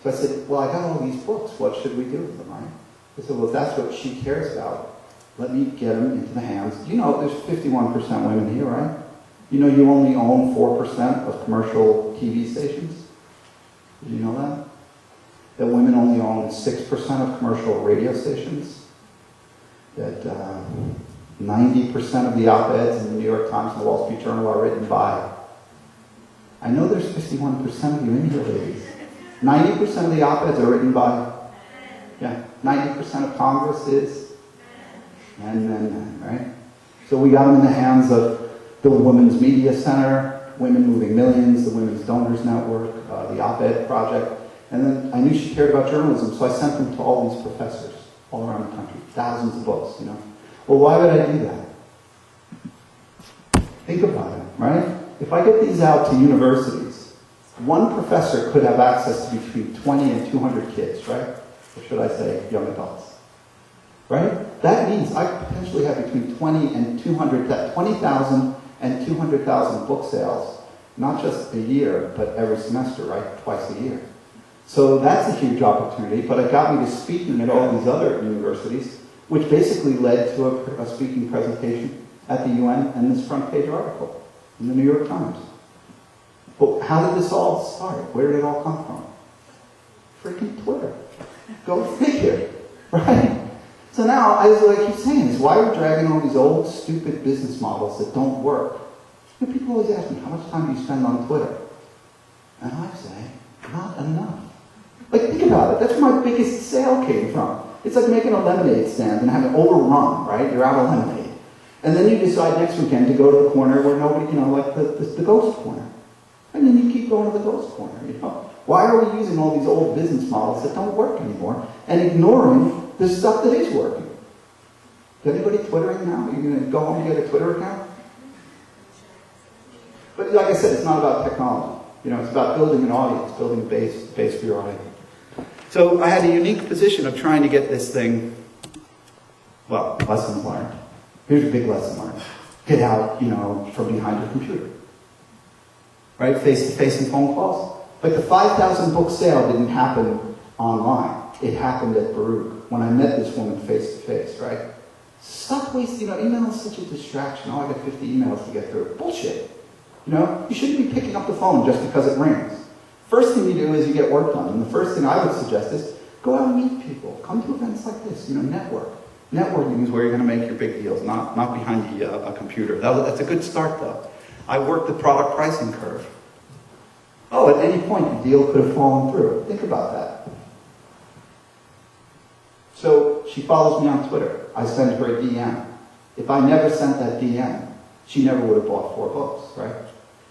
So I said, well, I got all these books. What should we do with them, right? I said, well, if that's what she cares about, let me get them into the hands. You know, there's 51% women here, right? You know you only own 4% of commercial TV stations? Did you know that? That women only own 6% of commercial radio stations? That 90% of the op-eds in the New York Times and the Wall Street Journal are written by. I know there's 51% of you in here, ladies. 90% of the op-eds are written by. Yeah, 90% of Congress is men, right? So we got them in the hands of the Women's Media Center, Women Moving Millions, the Women's Donors Network, the Op-Ed Project. And then I knew she cared about journalism, so I sent them to all these professors all around the country, thousands of books, you know. Well, why would I do that? Think about it, right? If I get these out to universities, one professor could have access to between 20 and 200 kids, right? Or should I say young adults, right? That means I potentially have between 20 and 200, that 20,000 and 200,000 book sales, not just a year, but every semester, right? Twice a year. So that's a huge opportunity, but it got me to speaking at all these other universities, which basically led to a speaking presentation at the UN and this front page article in the New York Times. But how did this all start? Where did it all come from? Freaking Twitter. Go figure, right? So now, as I keep saying, is why we're dragging all these old, stupid business models that don't work. You know, people always ask me, how much time do you spend on Twitter? And I say, not enough. Like, think about it. That's where my biggest sale came from. It's like making a lemonade stand and having overrun, right? You're out of lemonade. And then you decide next weekend to go to the corner where nobody, you know, like the ghost corner. And then you keep going to the ghost corner, you know. Why are we using all these old business models that don't work anymore and ignoring the stuff that is working? Is anybody Twittering now? Are you going to go home and get a Twitter account? But like I said, it's not about technology. You know, it's about building an audience, building a base for your audience. So I had a unique position of trying to get this thing, well, lesson learned. Here's a big lesson learned. Get out, you know, from behind your computer. Right? Face-to-face and phone calls. But the 5,000 book sale didn't happen online. It happened at Baruch when I met this woman face-to-face, right? Stop wasting, you know, email is such a distraction. Oh, I got 50 emails to get through. Bullshit. You know, you shouldn't be picking up the phone just because it rings. First thing you do is you get work done. And the first thing I would suggest is go out and meet people. Come to events like this, you know, network. Networking is where you're going to make your big deals, not behind a computer. That's a good start, though. I worked the product pricing curve. Oh, at any point, the deal could have fallen through. Think about that. So she follows me on Twitter. I send her a DM. If I never sent that DM, she never would have bought 4 books, right?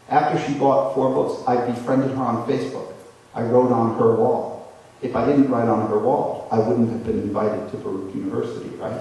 After she bought 4 books, I befriended her on Facebook. I wrote on her wall. If I didn't write on her wall, I wouldn't have been invited to Baruch University, right?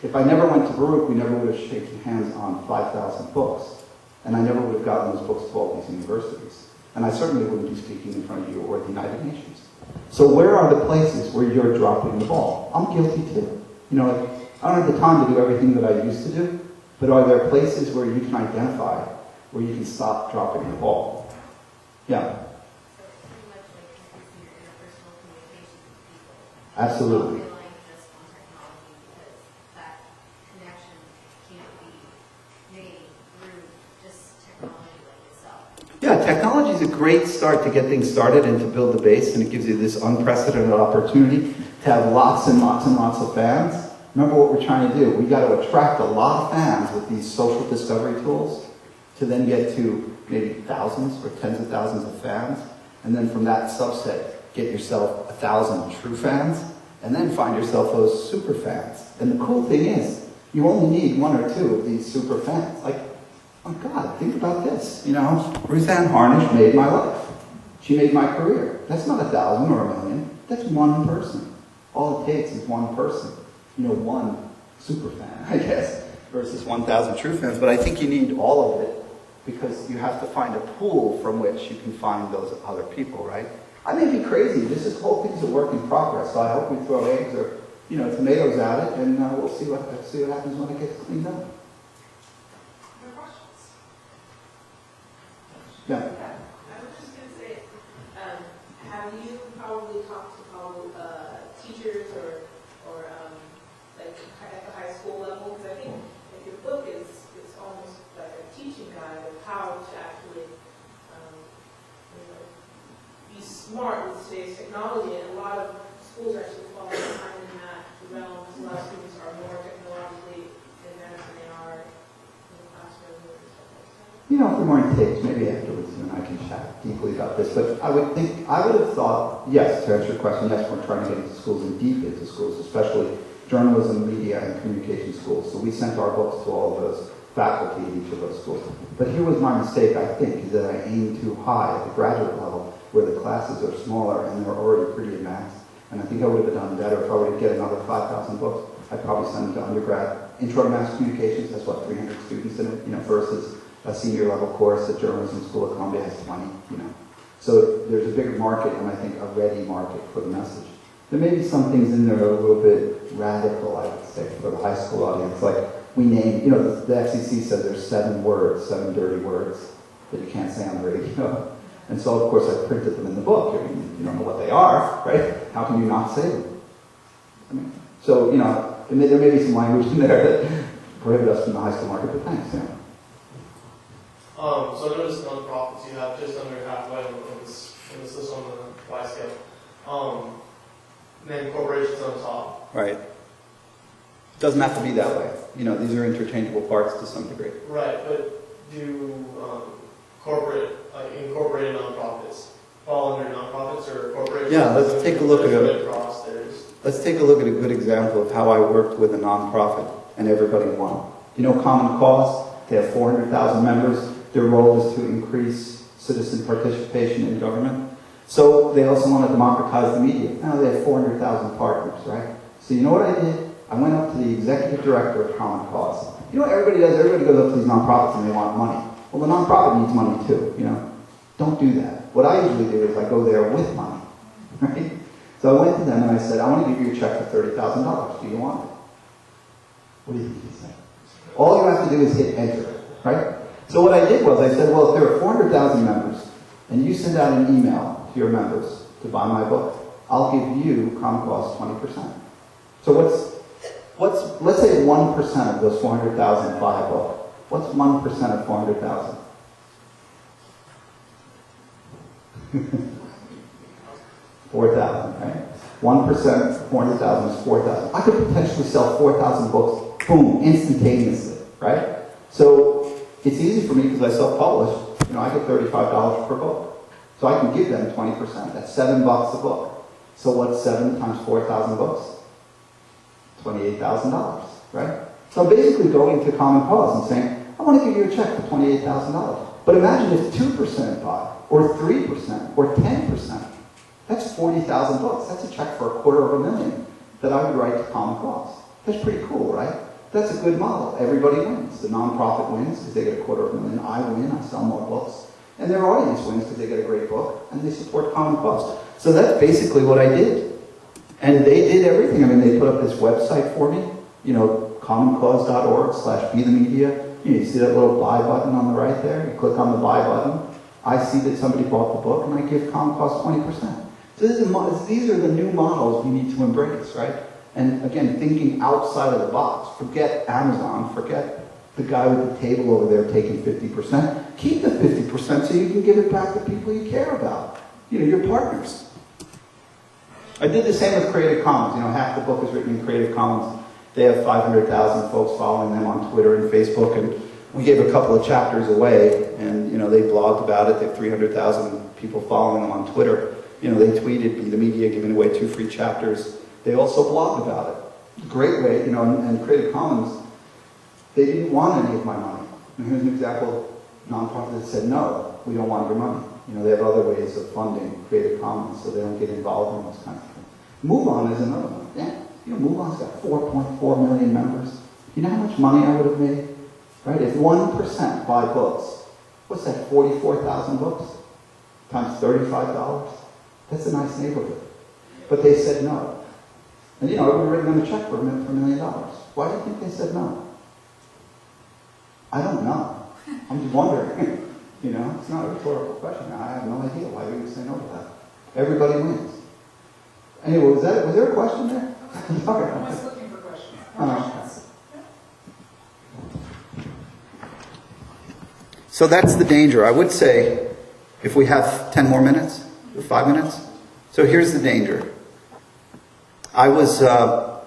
If I never went to Baruch, we never would have shaken hands on 5,000 books. And I never would have gotten those books to all these universities. And I certainly wouldn't be speaking in front of you or the United Nations. So where are the places where you're dropping the ball? I'm guilty too. You know, like, I don't have the time to do everything that I used to do, but are there places where you can identify where you can stop dropping the ball? Yeah. Absolutely. Yeah, technology is a great start to get things started and to build the base, and it gives you this unprecedented opportunity to have lots and lots and lots of fans. Remember what we're trying to do. We got to attract a lot of fans with these social discovery tools to then get to maybe thousands or tens of thousands of fans, and then from that subset, get yourself 1,000 true fans, and then find yourself those super fans. And the cool thing is, you only need 1 or 2 of these super fans. Like, oh God, think about this. You know, Ruth Ann Harnish made my life. She made my career. That's not 1,000 or 1,000,000. That's 1 person. All it takes is 1 person. You know, 1 super fan, I guess. versus 1,000 true fans, but I think you need all of it because you have to find a pool from which you can find those other people, right? I may be crazy. This whole thing's a work in progress, so I hope we throw eggs or tomatoes at it, and we'll see what happens when it gets cleaned up. Other questions? Yeah. I was just going to say, have you probably talked to teachers or like at the high school level? Because I think like your book is almost like a teaching guide of how to actually be smart with today's technology, and a lot of schools are actually falling behind in that realm because a lot of students are more technologically advanced than they are in the classroom and stuff like that. If we're more engaged, maybe afterwards you and I can chat deeply about this, but I would have thought, yes, to answer your question, yes, we're trying to get into schools and deep into schools, especially journalism, media, and communication schools. So we sent our books to all of those faculty in each of those schools. But here was my mistake, I think, is that I aimed too high at the graduate level, where the classes are smaller and they're already pretty advanced. And I think I would have done better if I were to get another 5,000 books. I'd probably send them to undergrad. Intro to Mass Communications has, 300 students in it, versus a senior level course at Journalism School of Columbia has 20, So there's a bigger market, and I think a ready market for the message. There may be some things in there a little bit radical, I would say, for the high school audience. Like we name, the FCC says there's 7 dirty words that you can't say on the radio. And so, of course, I printed them in the book. You don't know what they are, right? How can you not say them? So, there may be some language in there that prohibit us from the high school market, but thanks, yeah. So I noticed nonprofits you have just under halfway on this list on the Y scale. And then corporations on top. Right. Doesn't have to be that way. These are interchangeable parts to some degree. Right, but do incorporated nonprofits fall under nonprofits or corporations? Yeah, let's take a look at it. Let's take a look at a good example of how I worked with a nonprofit and everybody won. Common Cause? They have 400,000 members. Their role is to increase citizen participation in government. So they also want to democratize the media. Now they have 400,000 partners, right? So you know what I did? I went up to the executive director of Common Cause. You know what everybody does? Everybody goes up to these nonprofits and they want money. Well, the nonprofit needs money too, Don't do that. What I usually do is I go there with money, right? So I went to them and I said, I want to give you a check for $30,000. Do you want it? What do you think he said? All you have to do is hit enter, right? So what I did was I said, well, if there are 400,000 members and you send out an email to your members to buy my book, I'll give you, Common Cause, 20%. So let's say 1% of those 400,000 buy a book. What's 1% of 400,000? 4,000, right? 1% of 400,000 is 4,000. I could potentially sell 4,000 books, boom, instantaneously, right? So it's easy for me because I self-publish. I get $35 per book. So I can give them 20%. That's $7 a book. So what's 7 times 4,000 books? $28,000, right? So I'm basically going to Common Cause and saying, I want to give you a check for $28,000. But imagine if 2% buy, or 3%, or 10%. That's 40,000 books. That's a check for $250,000 that I would write to Common Cause. That's pretty cool, right? That's a good model. Everybody wins. The nonprofit wins because they get $250,000. I win. I sell more books. And their audience wins because they get a great book and they support Common Cause. So that's basically what I did. And they did everything. They put up this website for me, commoncause.org/bethemedia. You see that little buy button on the right there? You click on the buy button. I see that somebody bought the book and I give Common Cause 20%. So these are the new models we need to embrace, right? And again, thinking outside of the box. Forget Amazon. Forget the guy with the table over there taking 50%. Keep the 50% so you can give it back to people you care about. Your partners. I did the same with Creative Commons. Half the book is written in Creative Commons. They have 500,000 folks following them on Twitter and Facebook, and we gave a couple of chapters away, and they blogged about it. They have 300,000 people following them on Twitter. They tweeted, Be the Media giving away 2 free chapters. They also blogged about it. Great way, and Creative Commons, they didn't want any of my money. And here's an example, nonprofit that said, no, we don't want your money. They have other ways of funding Creative Commons, so they don't get involved in those kinds of things. MoveOn is another one. Yeah, MoveOn's got 4.4 million members. You know how much money I would have made? Right? If 1% buy books, what's that, 44,000 books? Times $35? That's a nice neighborhood. But they said no. And I would have written them a check for $1 million. Why do you think they said no? I don't know. I'm just wondering. It's not a rhetorical question. I have no idea why they would say no to that. Everybody wins. Anyway, was there a question there? Sorry. I was looking for questions. So that's the danger. I would say, if we have 10 more minutes, or 5 minutes. So here's the danger. I was, well,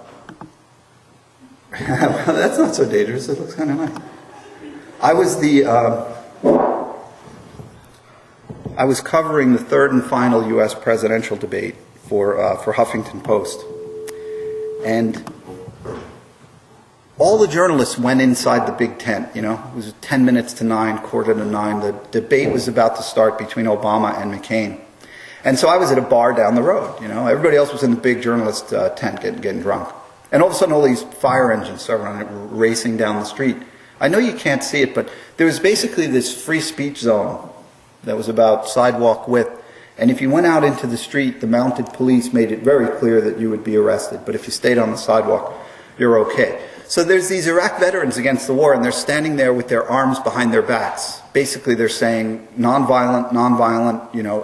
that's not so dangerous. It looks kind of nice. I was covering the third and final U.S. presidential debate for Huffington Post. And all the journalists went inside the big tent, It was 10 minutes to 9, quarter to 9. The debate was about to start between Obama and McCain. And so I was at a bar down the road, Everybody else was in the big journalist tent getting drunk. And all of a sudden all these fire engines started racing down the street. I know you can't see it, but there was basically this free speech zone that was about sidewalk width. And if you went out into the street, the mounted police made it very clear that you would be arrested. But if you stayed on the sidewalk, you're okay. So there's these Iraq veterans against the war, and they're standing there with their arms behind their backs. Basically, they're saying nonviolent,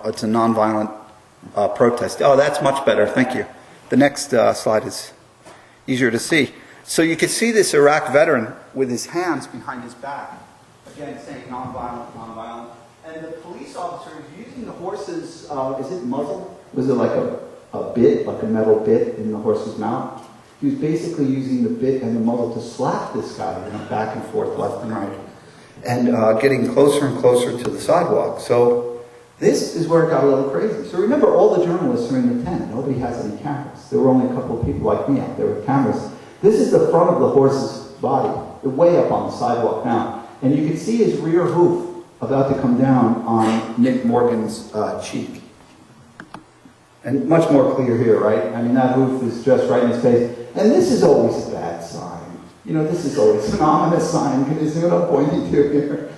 it's a nonviolent protest. Oh, that's much better. Thank you. The next slide is easier to see. So you can see this Iraq veteran with his hands behind his back, again saying nonviolent, nonviolent. And the police officer is using the horse's, is it muzzle? Was it like a bit, like a metal bit in the horse's mouth? He was basically using the bit and the muzzle to slap this guy, back and forth, left and right, and getting closer and closer to the sidewalk. So this is where it got a little crazy. So remember, all the journalists are in the tent. Nobody has any cameras. There were only a couple of people like me out there with cameras. This is the front of the horse's body, way up on the sidewalk now. And you can see his rear hoof about to come down on Nick Morgan's cheek. And much more clear here, right? I mean, that hoof is just right in his face. And this is always a bad sign. This is always an ominous sign. Can you see what I'm pointing to here?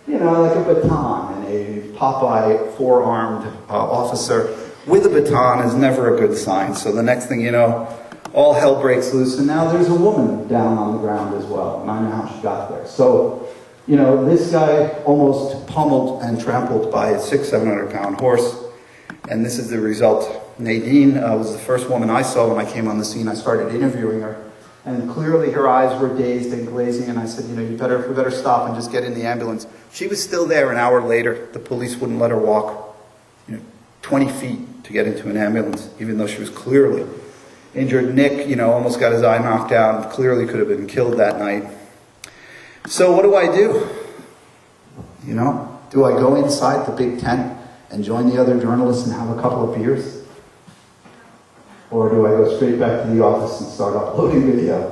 Like a baton, and a Popeye four-armed officer with a baton is never a good sign. So the next thing you know, all hell breaks loose, and now there's a woman down on the ground as well, and I know how she got there. So, this guy almost pummeled and trampled by a 600-700-pound horse, and this is the result. Nadine was the first woman I saw when I came on the scene. I started interviewing her, and clearly her eyes were dazed and glazing, and I said, we better stop and just get in the ambulance. She was still there an hour later. The police wouldn't let her walk 20 feet to get into an ambulance, even though she was clearly injured. Nick, almost got his eye knocked out, clearly could have been killed that night. So what do I do? Do I go inside the big tent and join the other journalists and have a couple of beers? Or do I go straight back to the office and start uploading video,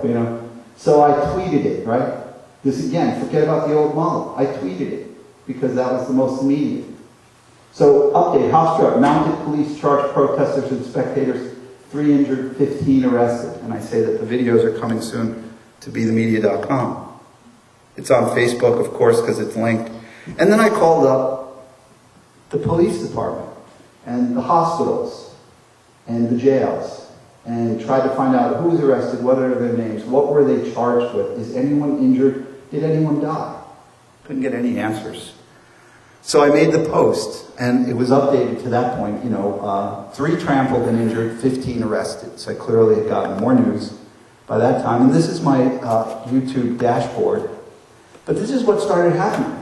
So I tweeted it, right? This again, forget about the old model. I tweeted it because that was the most immediate. So update, Hofstra, mounted police charge protesters and spectators, 3 injured, 15 arrested. And I say that the videos are coming soon to bethemedia.com. It's on Facebook, of course, because it's linked. And then I called up the police department and the hospitals and the jails and tried to find out who was arrested, what are their names, what were they charged with, is anyone injured, did anyone die? Couldn't get any answers. So I made the post, and it was updated to that point, 3 trampled and injured, 15 arrested. So I clearly had gotten more news by that time. And this is my YouTube dashboard. But this is what started happening.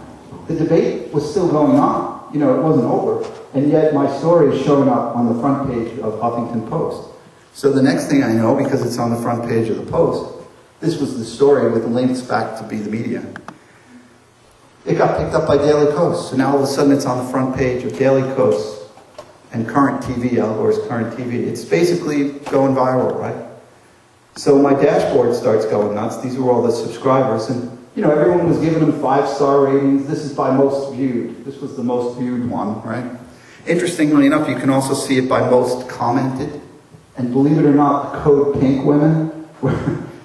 The debate was still going on. It wasn't over. And yet my story is showing up on the front page of Huffington Post. So the next thing I know, because it's on the front page of the Post, this was the story with links back to Be the Media. It got picked up by Daily Kos. So now all of a sudden it's on the front page of Daily Kos and Current TV, Al Gore's Current TV. It's basically going viral, right? So my dashboard starts going nuts. These were all the subscribers. And, everyone was giving them 5-star ratings. This is by most viewed. This was the most viewed one, right? Interestingly enough, you can also see it by most commented. And believe it or not, the Code Pink women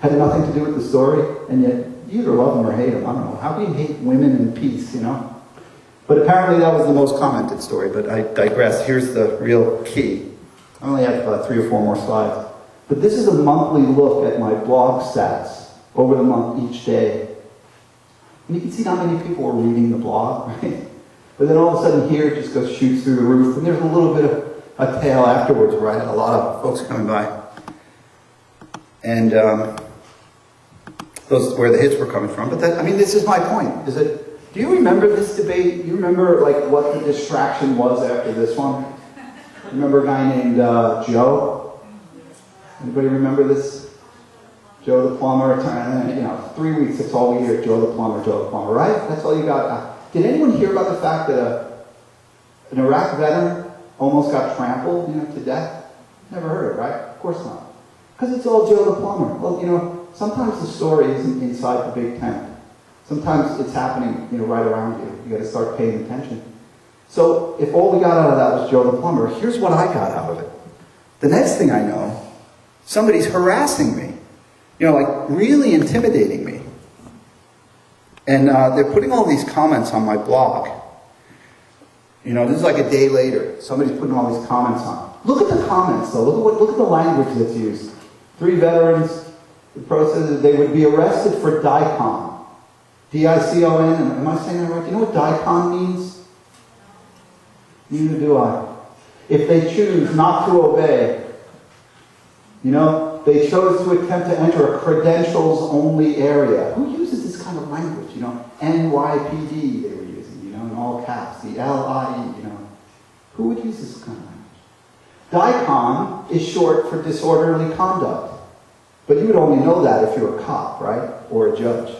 had had nothing to do with the story, and yet you either love them or hate them. I don't know. How do you hate women in peace, you know? But apparently that was the most commented story, but I digress. Here's the real key. I only have 3 or 4 more slides. But this is a monthly look at my blog stats over the month each day. And you can see how many people were reading the blog, right? But then all of a sudden here it just goes shoots through the roof, and there's a little bit of a tail afterwards, right? A lot of folks coming by. And those where the hits were coming from. But that, I mean, this is my point. Is it? Do you remember this debate? Do you remember like what the distraction was after this one? Remember a guy named Joe? Anybody remember this? Joe the plumber. You know, 3 weeks. That's all we hear. Joe the plumber. Joe the plumber. Right? That's all you got. Did anyone hear about the fact that an Iraq veteran almost got trampled, you know, to death? Never heard it, right? Of course not. Because it's all Joe the plumber. Well, you know, sometimes the story isn't inside the big tent. Sometimes it's happening, you know, right around you. You got to start paying attention. So if all we got out of that was Joe the plumber, here's what I got out of it. The next thing I know, somebody's harassing me. You know, like really intimidating me. And they're putting all these comments on my blog. You know, this is like a day later. Somebody's putting all these comments on. Look at the comments, though. Look at the language that's used. 3 veterans. The pro says they would be arrested for DICON. D-I-C-O-N. Am I saying that right? Do you know what DICON means? Neither do I. If they choose not to obey, you know, they chose to attempt to enter a credentials-only area. Who uses this kind of language? You know, NYPD they were using, you know, in all caps. The L-I-E, you know. Who would use this kind of language? DICON is short for disorderly conduct. But you would only know that if you're a cop, right? Or a judge.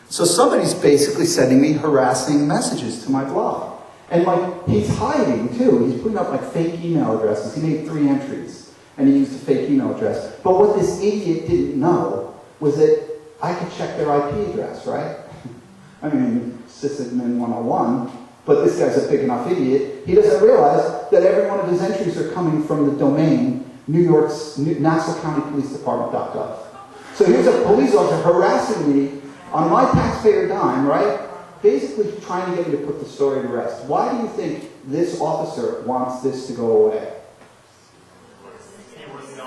So somebody's basically sending me harassing messages to my blog. And like, he's hiding too. He's putting up like fake email addresses. He made 3 entries. And he used a fake email address. But what this idiot didn't know was that I could check their IP address, right? I mean, sysadmin 101. But this guy's a big enough idiot. He doesn't realize that every one of his entries are coming from the domain New York's Nassau County Police Department.gov. So here's a police officer harassing me on my taxpayer dime, right? Basically trying to get me to put the story to rest. Why do you think this officer wants this to go away?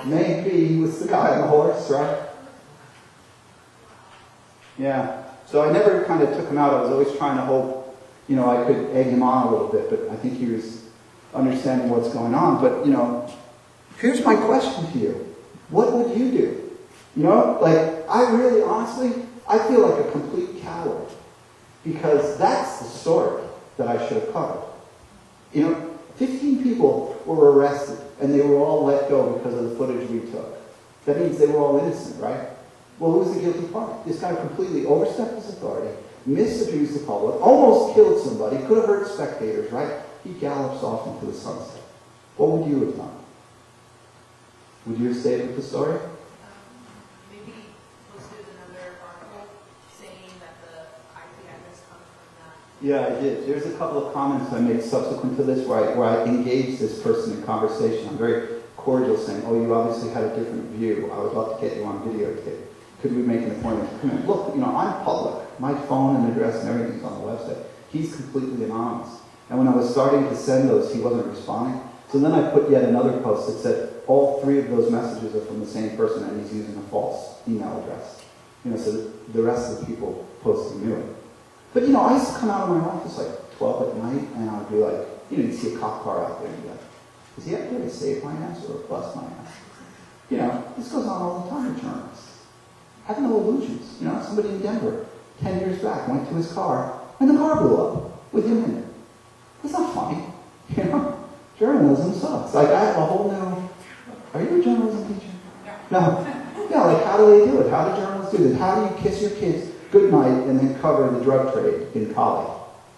Maybe he was the guy on the horse, right? Yeah. So I never kind of took him out. I was always trying to hope, you know, I could egg him on a little bit, but I think he was understanding what's going on. But, you know, here's my question to you. What would you do? You know, like, I really, honestly, I feel like a complete coward. Because that's the story that I should have covered. You know, 15 people were arrested, and they were all let go because of the footage we took. That means they were all innocent, right? Well, who was the guilty party? This guy completely overstepped his authority, misabused the public, almost killed somebody, could have hurt spectators, right? He gallops off into the sunset. What would you have done? Would you have stayed with the story? Maybe posted another article saying that the IP address comes from that. Yeah, I did. There's a couple of comments I made subsequent to this where I engaged this person in conversation. I'm very cordial, saying, oh, you obviously had a different view. I would love to get you on videotape. Could we make an appointment to come in? Look, you know, I'm public. My phone and address and everything's on the website. He's completely anonymous. And when I was starting to send those, he wasn't responding. So then I put yet another post that said all 3 of those messages are from the same person and he's using a false email address. You know, so that the rest of the people posting knew it. But, you know, I used to come out of my office like 12 at night and I'd be like, you know, you'd see a cop car out there and be like, is he out there to save my ass or bust my ass? You know, this goes on all the time with journalists. Have no illusions. You know, somebody in Denver 10 years back went to his car and the car blew up with him in it. It's not funny. You know, journalism sucks. Like, I have a whole new... Are you a journalism teacher? No. Yeah, like, how do they do it? How do journalists do this? How do you kiss your kids goodnight and then cover the drug trade in college?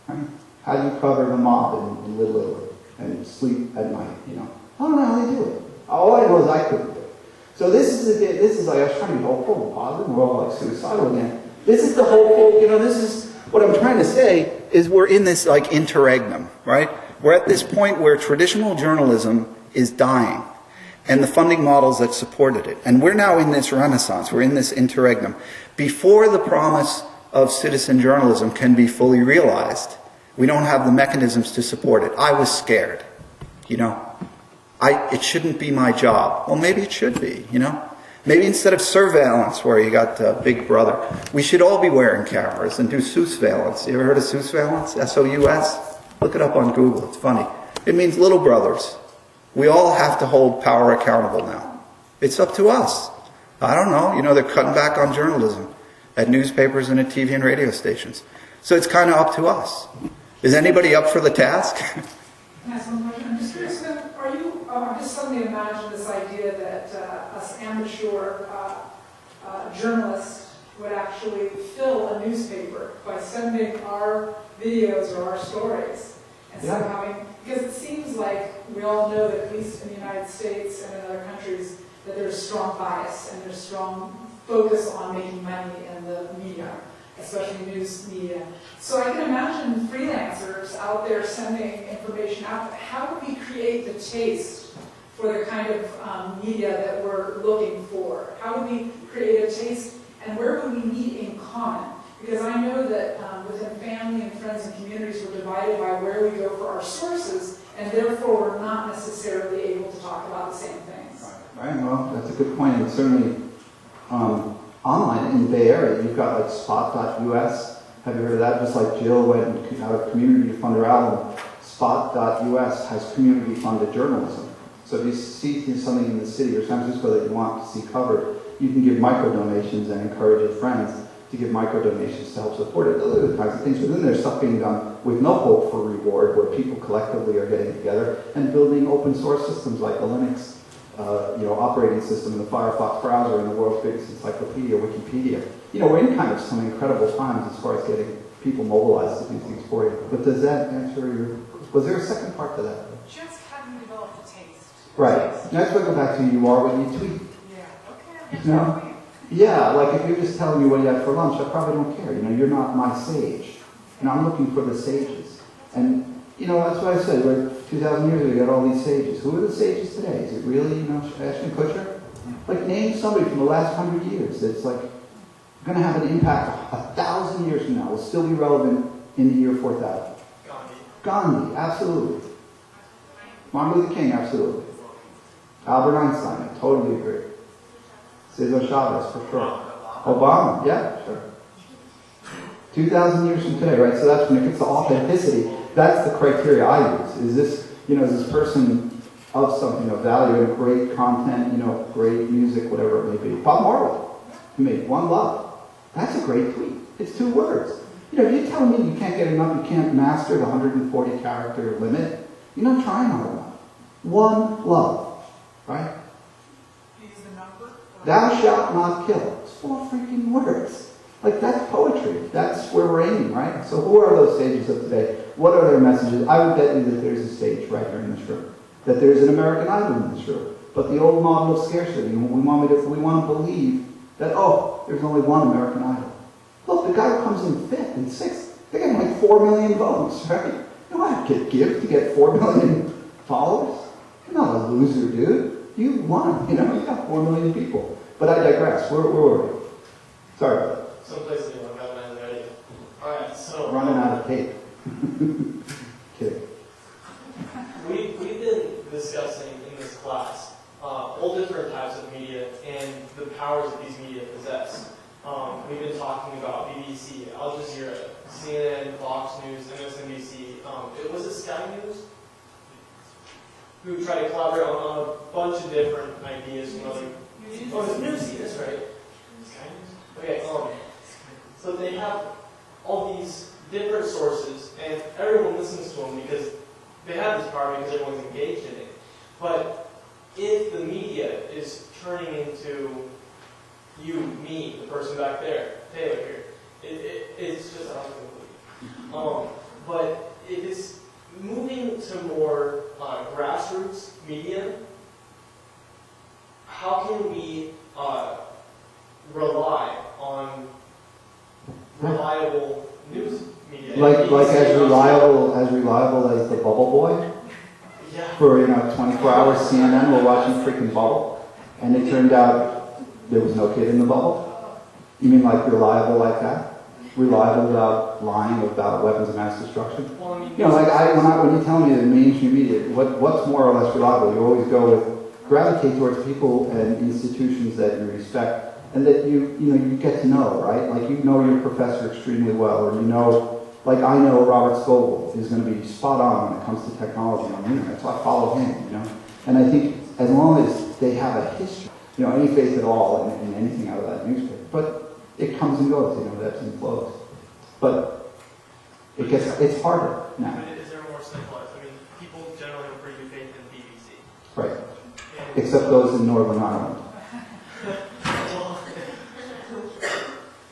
Right? How do you cover the mob in Little Italy and sleep at night, you know? I don't know how they do it. All I know is I couldn't do it. So this is like, I was trying to be hopeful and positive, and we're all like suicidal again. This is the hopeful, you know, this is, what I'm trying to say is we're in this like interregnum, right? We're at this point where traditional journalism is dying. and the funding models that supported it. And we're now in this renaissance, we're in this interregnum. Before the promise of citizen journalism can be fully realized, we don't have the mechanisms to support it. I was scared, you know. It shouldn't be my job. Well, maybe it should be, you know. Maybe instead of surveillance, where you got Big Brother, we should all be wearing cameras and do sousveillance. You ever heard of sousveillance? S-O-U-S? Look it up on Google. It's funny. It means little brothers. We all have to hold power accountable now. It's up to us. I don't know. You know, they're cutting back on journalism at newspapers and at TV and radio stations. So it's kind of up to us. Is anybody up for the task? Yes, I'm just curious, are you, I just suddenly imagine this idea that us amateur journalists would actually fill a newspaper by sending our videos or our stories. And so having, because it seems like we all know that at least in the United States and in other countries that there's strong bias and there's strong focus on making money in the media, especially news media. So I can imagine freelancers out there sending information out. How do we create the taste for the kind of media that we're looking for? How do we create a taste, and where would we meet in common? Because I know that within family and friends and communities, we're divided by where we go for our sources, and therefore we're not necessarily able to talk about the same things. Right, well, that's a good point. And certainly online in the Bay Area, you've got like spot.us. Have you heard of that? Just like Jill went out of community to fund her album, spot.us has community funded journalism. So if you see something in the city or San Francisco that you want to see covered, you can give micro donations and encourage your friends to give micro donations to help support it. Those are the kinds of things. But then there's stuff being done with no hope for reward, where people collectively are getting together and building open source systems like the Linux operating system, the Firefox browser, and the world's biggest encyclopedia, Wikipedia. You know, we're in kind of some incredible times as far as getting people mobilized to do things for you. But does that answer your... Was there a second part to that? Just how do you develop the taste? Right. That's what I go back to. You are what you tweet. Yeah. Okay. No? Yeah, like if you're just telling me what you had for lunch, I probably don't care. You know, you're not my sage. And I'm looking for the sages. And, you know, that's what I said. We're 2,000 years ago, we got all these sages. Who are the sages today? Is it really, you know, Ashton Kutcher? Like, name somebody from the last 100 years that's, like, going to have an impact 1,000 years from now, will still be relevant in the year 4000. Gandhi, absolutely. Martin Luther King, absolutely. Albert Einstein, I totally agree. Cesar Chavez, for sure. Obama, yeah, sure. 2,000 years from today, right? So that's when it gets to authenticity. That's the criteria I use. Is this, you know, is this person of something of value and great content, you know, great music, whatever it may be. Bob Marley, to me, One Love. That's a great tweet. It's 2 words. You know, you're telling me you can't get enough, you can't master the 140 character limit. You're not trying hard enough. One love, right? Thou shalt not kill. It's 4 freaking words. Like, that's poetry. That's where we're aiming, right? So who are those sages of today? What are their messages? I would bet you that there's a sage right here in this room. That there's an American Idol in this room. But the old model of scarcity, we want to believe that, oh, there's only one American Idol. Look, the guy who comes in 5th and 6th, they're getting like 4 million votes, right? You don't have to give to get 4 million followers. You're not a loser, dude. You won. You know, you got 4 million people. But I digress. Where were we? Sorry about that. Someplace new, I got mine ready. Alright, so... Running out of tape. Kidding. We've been discussing in this class all different types of media and the powers that these media possess. We've been talking about BBC, Al Jazeera, CNN, Fox News, MSNBC. Was it Sky News? Who tried to collaborate on a bunch of different ideas from other... Oh, it's Newsy, that's right. Sky News? Okay, so they have all these different sources, and everyone listens to them because they have this power because everyone's engaged in it. But if the media is turning into you, me, the person back there, Taylor here, it's just but if it's moving to more grassroots media, how can we rely on reliable news media? Like as reliable as the Bubble Boy? Yeah. for 24 hours CNN, we're watching freaking Bubble, and it turned out there was no kid in the bubble. You mean like reliable like that? Reliable without lying about weapons of mass destruction? Well, I mean, When you tell me the mainstream media, what's more or less reliable? You always go with, gravitate towards people and institutions that you respect and that you get to know, right? Like you know your professor extremely well, or like I know Robert Scoble is going to be spot on when it comes to technology on the internet, so I follow him, And I think as long as they have a history, any faith at all in anything out of that newspaper, but it comes and goes, it ebbs and flows. But it's harder now. But is there more centralized? I mean, people generally have pretty good faith in the BBC. Right. Except those in Northern Ireland. Well,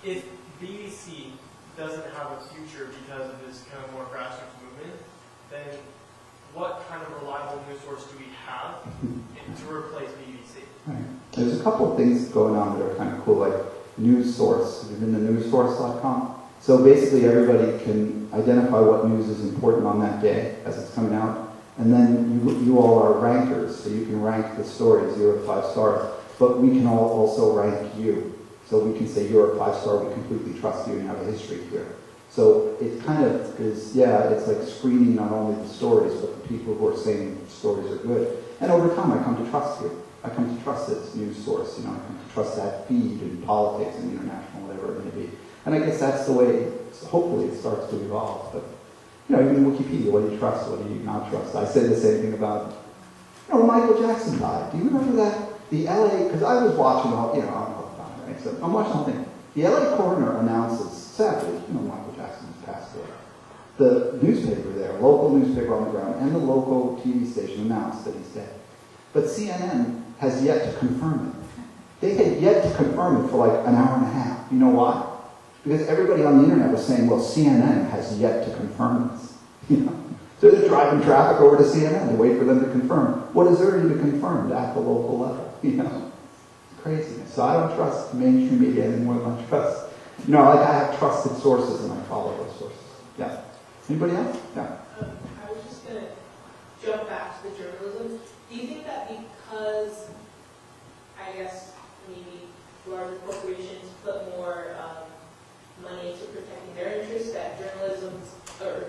if BBC doesn't have a future because of this kind of more grassroots movement, then what kind of reliable news source do we have to replace BBC? Right. There's a couple of things going on that are kind of cool, like News Source. Have you been to newssource.com? So basically everybody can identify what news is important on that day as it's coming out. And then you all are rankers, so you can rank the stories 0 to 5 stars. But we can all also rank you. So we can say you're a 5-star, we completely trust you and have a history here. So it kind of is, it's like screening not only the stories, but the people who are saying stories are good. And over time I come to trust you. I come to trust this news source, I come to trust that feed in politics and international, whatever it may be. And I guess that's the way, hopefully it starts to evolve. But, even Wikipedia, what do you trust, what do you not trust? I say the same thing about, Michael Jackson died. Do you remember that? The LA, because I was watching all, I'm hooked on it, right? So I'm watching the whole thing. The LA coroner announces, sadly, Michael Jackson has passed away. The newspaper there, local newspaper on the ground, and the local TV station announced that he's dead. But CNN has yet to confirm it. They had yet to confirm it for like an hour and a half. You know why? Because everybody on the internet was saying, well, CNN has yet to confirm this. So they're driving traffic over to CNN to wait for them to confirm. What is there to be confirmed at the local level? It's craziness. So I don't trust mainstream media any more than I trust. I have trusted sources and I follow those sources. Yeah. Anybody else? Yeah. I was just going to jump back to the journalism. Do you think that because, I guess, maybe larger corporations put more money into protecting their interests, that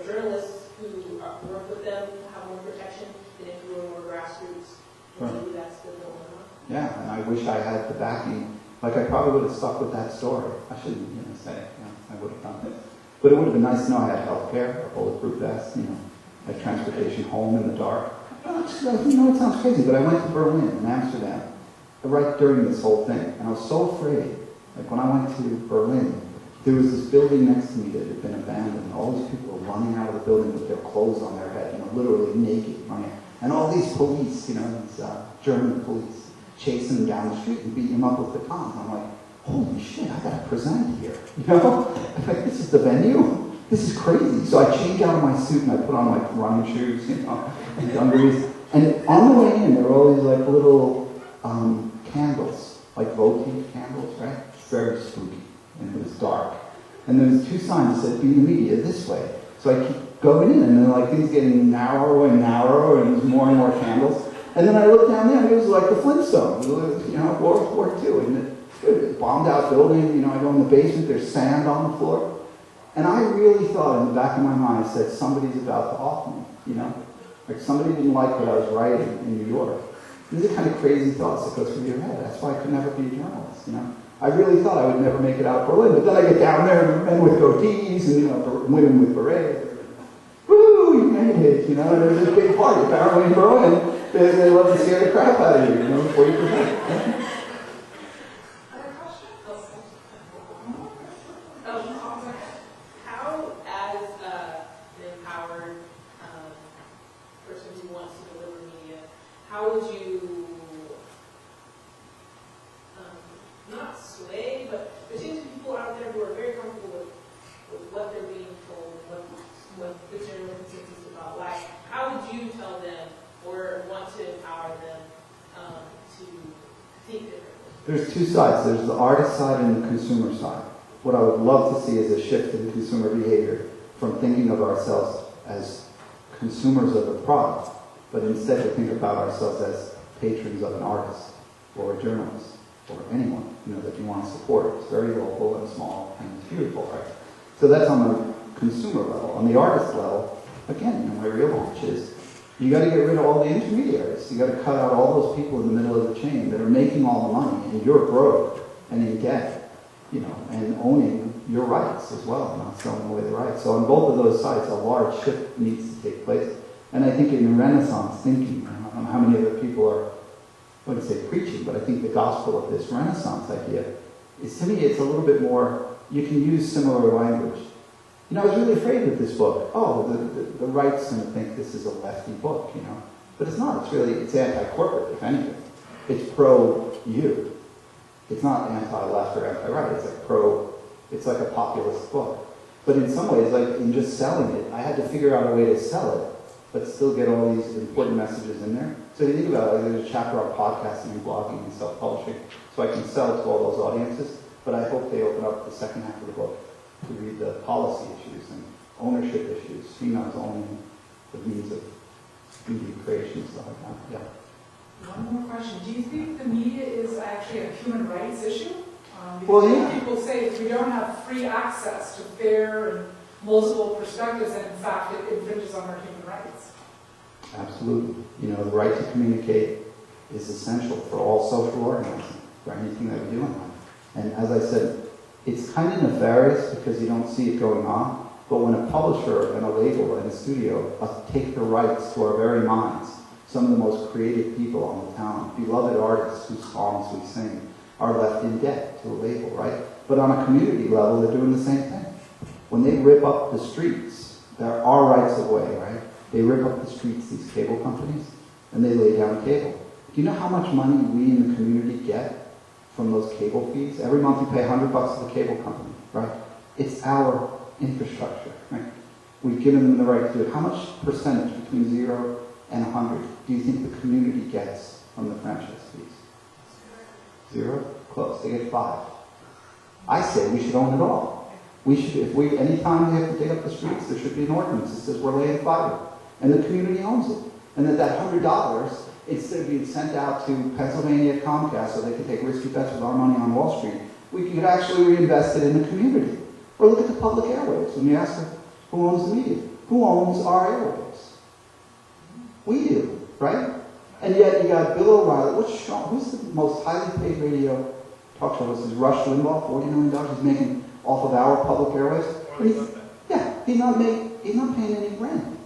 journalists who work with them have more protection than if you were more grassroots? Right. Maybe that's the dilemma. Yeah, and I wish I had the backing. Like I probably would have stuck with that story. I shouldn't say, I would have done it. But it would have been nice to know I had health care, a bulletproof vest, like transportation home in the dark. It sounds crazy, but I went to Berlin and Amsterdam right during this whole thing, and I was so afraid. Like when I went to Berlin, there was this building next to me that had been abandoned, and all these people were running out of the building with their clothes on their head, literally naked, running out. And all these police, these German police, chasing them down the street and beating them up with batons. I'm like, holy shit, I gotta present here, I'm like, this is the venue? This is crazy. So I changed out of my suit and I put on like running shoes, and dungarees. And on the way in, there were all these like little candles, like votive candles, right? Very spooky, and it was dark. And there was 2 signs that said, "Be the media this way." So I keep going in, and then like things getting narrower and narrower, and there's more and more candles. And then I looked down there, and it was like the Flintstones, World War II, and it was a bombed out building. I go in the basement, there's sand on the floor. And I really thought in the back of my mind, I said, somebody's about to off me, Like somebody didn't like what I was writing in New York. These are kind of crazy thoughts that go through your head. That's why I could never be a journalist, I really thought I would never make it out of Berlin. But then I get down there, and men with goatees, and women with berets. Woo, you made it, There's this big party apparently in Berlin. They love to scare the crap out of you, before you present. How, as an empowered person who wants to deliver media, how would you not sway, but there seems to be people out there who are very comfortable with what they're being told, what the general consensus is about. Like, how would you tell them or want to empower them to think differently? There's 2 sides. There's the artist side and the consumer side. What I would love to see is a shift in consumer behavior from thinking of ourselves as consumers of the product but instead to think about ourselves as patrons of an artist or a journalist or anyone, that you want to support. It's very local and small and it's beautiful, right? So that's on the consumer level. On the artist level, again, my real launch is you got to get rid of all the intermediaries. You got to cut out all those people in the middle of the chain that are making all the money, and you're broke and in debt, and owning your rights as well, not selling away the rights. So on both of those sides, a large shift needs to take place. And I think in Renaissance thinking, I don't know how many other people are, I wouldn't say preaching, but I think the gospel of this Renaissance idea is, to me, it's a little bit more, you can use similar language. I was really afraid with this book. Oh, the right's going to think this is a lefty book, But it's not. It's anti-corporate, if anything. It's pro-you. It's not anti-left or anti-right. It's like a populist book. But in some ways, like in just selling it, I had to figure out a way to sell it, but still get all these important messages in there. So if you think about it, there's a chapter on podcasting and blogging and self-publishing, so I can sell to all those audiences, but I hope they open up the second half of the book to read the policy issues and ownership issues, females owning the means of media creation and stuff like that. Yeah. One more question. Do you think the media is actually a human rights issue? Well, yeah. People say if we don't have free access to fair and multiple perspectives, and in fact it infringes on our human rights. Absolutely. The right to communicate is essential for all social organizing, for anything that we do in life. And as I said, it's kind of nefarious because you don't see it going on, but when a publisher and a label and a studio take the rights to our very minds, some of the most creative people on the town, beloved artists whose songs we sing, are left in debt to a label, right? But on a community level, they're doing the same thing. When they rip up the streets, there are rights of way, right? They rip up the streets, these cable companies, and they lay down cable. Do you know how much money we in the community get from those cable fees? Every month you pay $100 to the cable company, right? It's our infrastructure, right? We've given them the right to do it. How much percentage between 0 and 100 do you think the community gets from the franchise fees? 0? Close. They get 5. I say we should own it all. We should, anytime we have to dig up the streets, there should be an ordinance that says we're laying fiber. And the community owns it. And that $100, instead of being sent out to Pennsylvania Comcast so they could take risky bets with our money on Wall Street, we could actually reinvest it in the community. Or look at the public airwaves. When you ask them, who owns the media? Who owns our airwaves? We do, right? And yet you got Bill O'Reilly. Who's the most highly paid radio talk show host? Is Rush Limbaugh, $40 million he's making off of our public airwaves? He's not paying any rent.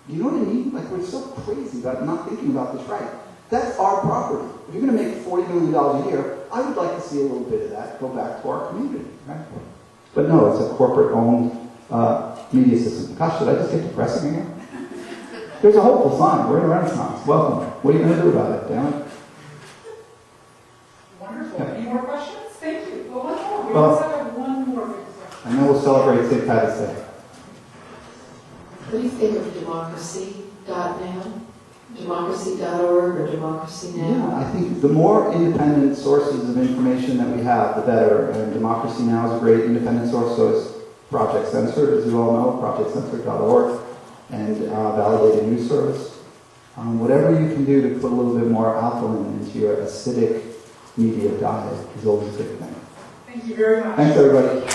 You know what I mean? Like, we're so crazy about not thinking about this right. That's our property. If you're going to make $40 million a year, I would like to see a little bit of that go back to our community, right? But no, it's a corporate-owned media system. Gosh, did I just get depressing again? There's a hopeful sign. We're in a renaissance. Welcome. What are you going to do about it, damn it? Wonderful. Any more questions? Thank you. Well, one more. We also have one more question. I know we'll celebrate St. Patrick's Day. What do you think of democracy.now? Democracy.org or Democracy Now? Yeah, I think the more independent sources of information that we have, the better. And Democracy Now! Is a great independent source. So is Project Censored, as you all know, projectcensored.org, and Validated News Service. Whatever you can do to put a little bit more alkaline into your acidic media diet is always a good thing. Thank you very much. Thanks, everybody.